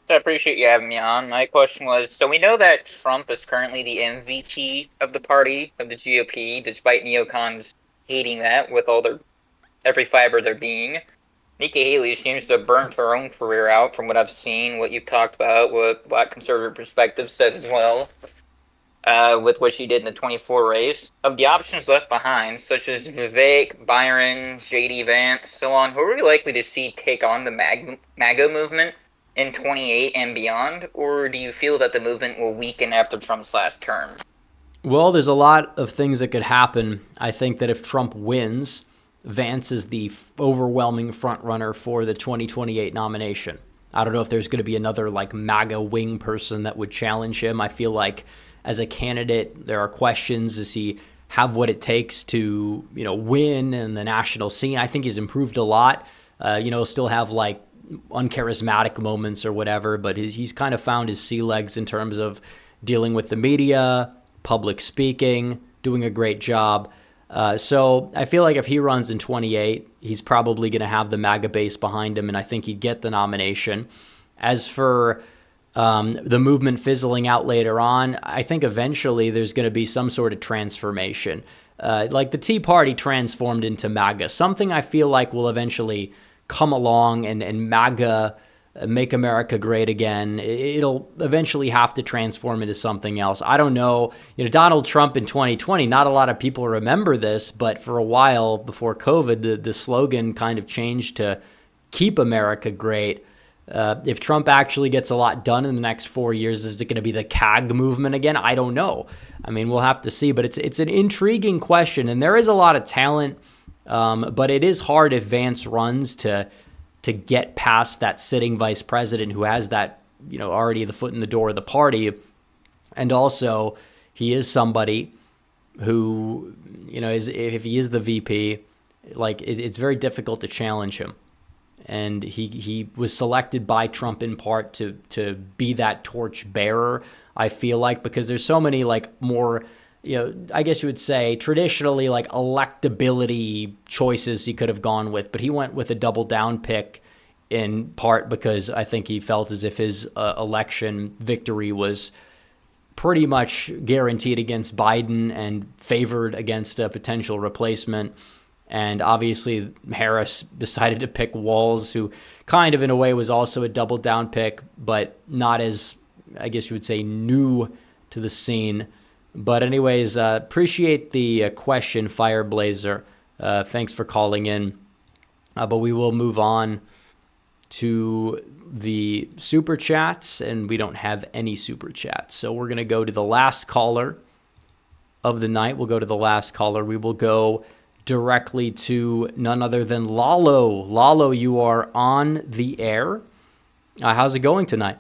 I appreciate you having me on. My question was, so we know that Trump is currently the MVP of the party, of the GOP, despite neocons hating that with every fiber of their being. Nikki Haley seems to have burnt her own career out from what I've seen, what you've talked about, what Black Conservative Perspective said as well, with what she did in the 24 race. Of the options left behind, such as Vivek, Byron, J.D. Vance, so on, who are we likely to see take on the MAGA movement in 28 and beyond, or do you feel that the movement will weaken after Trump's last term? Well, there's a lot of things that could happen. I think that if Trump wins, Vance is the overwhelming frontrunner for the 2028 nomination. I don't know if there's going to be another like MAGA wing person that would challenge him. I feel like as a candidate, there are questions. Does he have what it takes to, win in the national scene? I think he's improved a lot. Still have like uncharismatic moments or whatever, but he's kind of found his sea legs in terms of dealing with the media, public speaking, doing a great job. So I feel like if he runs in 28, he's probably going to have the MAGA base behind him, and I think he'd get the nomination. As for the movement fizzling out later on, I think eventually there's going to be some sort of transformation. Like the Tea Party transformed into MAGA. Something I feel like will eventually come along and MAGA, make America great again. It'll eventually have to transform into something else. I don't know. Donald Trump in 2020, not a lot of people remember this, but for a while before COVID, the slogan kind of changed to keep America great. If Trump actually gets a lot done in the next 4 years, is it going to be the CAG movement again? I don't know. I mean, we'll have to see, but it's an intriguing question, and there is a lot of talent, but it is hard if Vance runs to get past that sitting vice president who has that, already the foot in the door of the party. And also, he is somebody who, if he is the VP, it's very difficult to challenge him. And he was selected by Trump in part to be that torch bearer, I feel like, because there's so many more, I guess you would say traditionally electability choices he could have gone with, but he went with a double down pick in part because I think he felt as if his election victory was pretty much guaranteed against Biden and favored against a potential replacement. And obviously Harris decided to pick Walz, who kind of in a way was also a double down pick, but not as, I guess you would say, new to the scene. But anyways, appreciate the question, Fireblazer. Thanks for calling in. But we will move on to the super chats, and we don't have any super chats. So we're going to go to the last caller of the night. We'll go to the last caller. We will go directly to none other than Lalo. Lalo, you are on the air. How's it going tonight?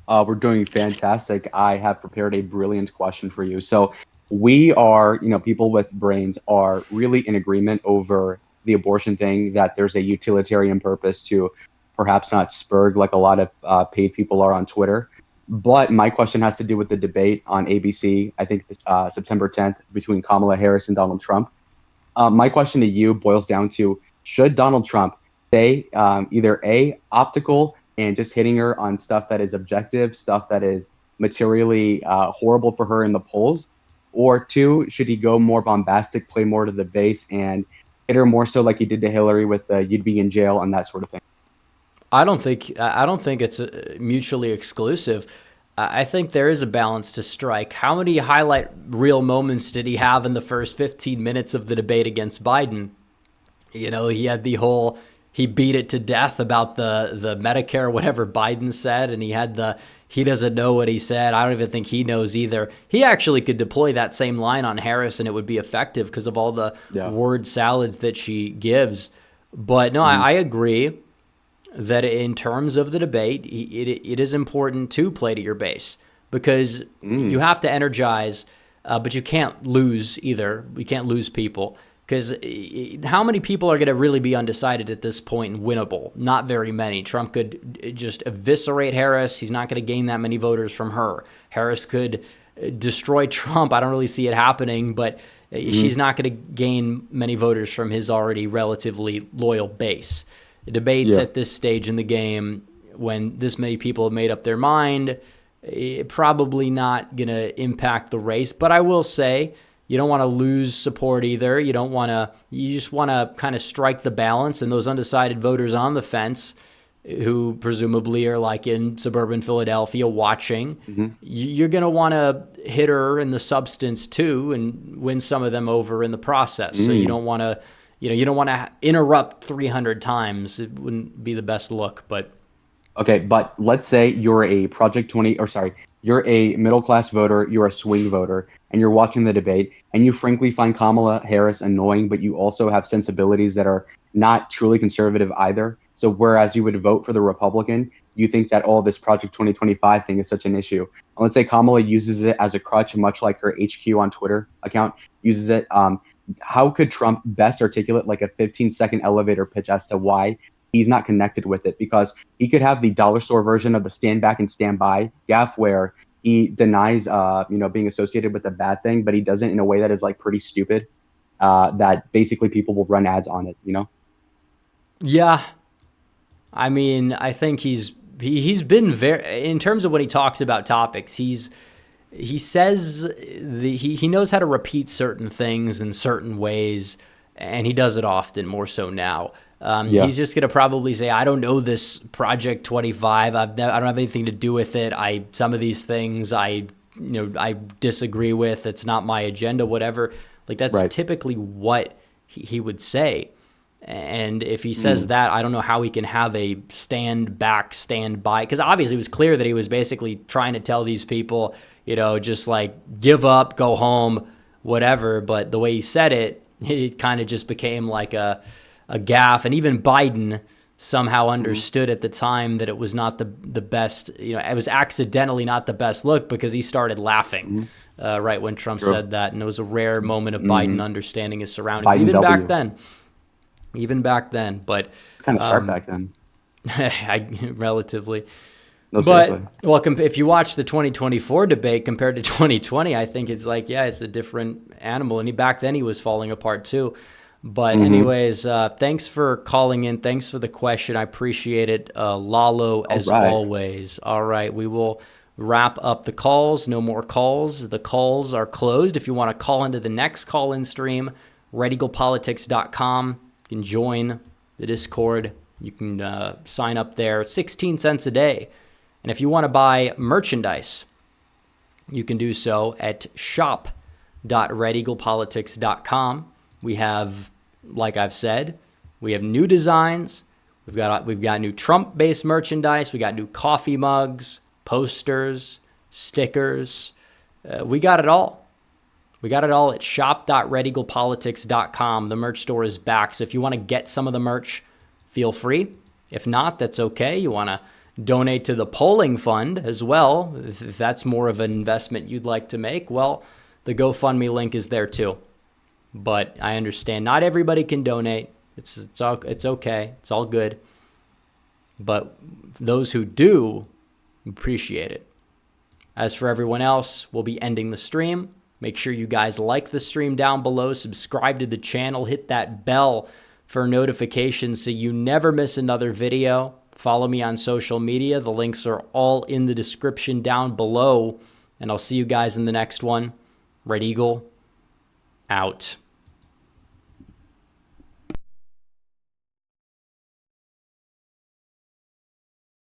We're doing fantastic. I have prepared a brilliant question for you. So we are, people with brains are really in agreement over the abortion thing, that there's a utilitarian purpose to perhaps not spurg like a lot of paid people are on Twitter. But my question has to do with the debate on ABC, I think September 10th, between Kamala Harris and Donald Trump. My question to you boils down to, should Donald Trump say either A, optical and just hitting her on stuff that is objective, stuff that is materially horrible for her in the polls, or two, should he go more bombastic, play more to the base, and hit her more so like he did to Hillary with you'd be in jail and that sort of thing? I don't think it's mutually exclusive. I think there is a balance to strike. How many highlight reel moments did he have in the first 15 minutes of the debate against Biden? He had he beat it to death about the Medicare, whatever Biden said, and he had he doesn't know what he said. I don't even think he knows either. He actually could deploy that same line on Harris and it would be effective because of all the word salads that she gives. But no, I agree that in terms of the debate, it is important to play to your base because you have to energize, but you can't lose either. You can't lose people because how many people are going to really be undecided at this point and winnable? Not very many. Trump could just eviscerate Harris. He's not going to gain that many voters from her. Harris could destroy Trump. I don't really see it happening, but she's not going to gain many voters from his already relatively loyal base. Debates at this stage in the game, when this many people have made up their mind, probably not going to impact the race. But I will say, you don't want to lose support either. You just want to kind of strike the balance. And those undecided voters on the fence, who presumably are in suburban Philadelphia watching, you're going to want to hit her in the substance too and win some of them over in the process. So you don't want to. You don't want to interrupt 300 times. It wouldn't be the best look, but. Okay, but let's say you're a you're a middle-class voter, you're a swing voter, and you're watching the debate, and you frankly find Kamala Harris annoying, but you also have sensibilities that are not truly conservative either. So whereas you would vote for the Republican, you think that all this Project 2025 thing is such an issue. And let's say Kamala uses it as a crutch, much like her HQ on Twitter account uses it. How could Trump best articulate a 15-second elevator pitch as to why he's not connected with it? Because he could have the dollar store version of the stand back and stand by gaffe where he denies, being associated with a bad thing, but he does it in a way that is pretty stupid, that basically people will run ads on it, Yeah. I mean, I think he's been very, in terms of when he talks about topics, he says he knows how to repeat certain things in certain ways, and he does it often, more so now. He's just going to probably say, I don't know this Project 25. I don't have anything to do with it. Some of these things I disagree with. It's not my agenda, whatever. That's typically what he would say. And if he says that, I don't know how he can have a stand back, stand by, because obviously it was clear that he was basically trying to tell these people, you know, just like give up, go home, whatever. But the way he said it, it kind of just became like a gaffe. And even Biden somehow understood at the time that it was not the best, you know, it was accidentally not the best look, because he started laughing right when Trump said that. And it was a rare moment of Biden understanding his surroundings, Biden even W. back then. But It's kind of sharp back then. relatively. No, But seriously. well, if you watch the 2024 debate compared to 2020, I think it's like, yeah, it's a different animal. And back then he was falling apart too. But anyways, thanks for calling in. Thanks for the question. I appreciate it. Lalo, as always. All right, we will wrap up the calls. No more calls. The calls are closed. If you want to call into the next call-in stream, redeaglepolitics.com. You can join the Discord. You can sign up there. 16 cents a day. And if you want to buy merchandise, you can do so at shop.redeaglepolitics.com. We have, like I've said, we have new designs. We've got new Trump-based merchandise. We got new coffee mugs, posters, stickers. We got it all. We got it all at shop.redeaglepolitics.com. The merch store is back. So if you want to get some of the merch, feel free. If not, that's okay. You want to donate to the polling fund as well, if that's more of an investment you'd like to make, well, the GoFundMe link is there too. But I understand not everybody can donate. It's okay. It's all good. But those who do, appreciate it. As for everyone else, we'll be ending the stream. Make sure you guys like the stream down below, subscribe to the channel, hit that bell for notifications so you never miss another video. Follow me on social media. The links are all in the description down below. And I'll see you guys in the next one. Red Eagle, out.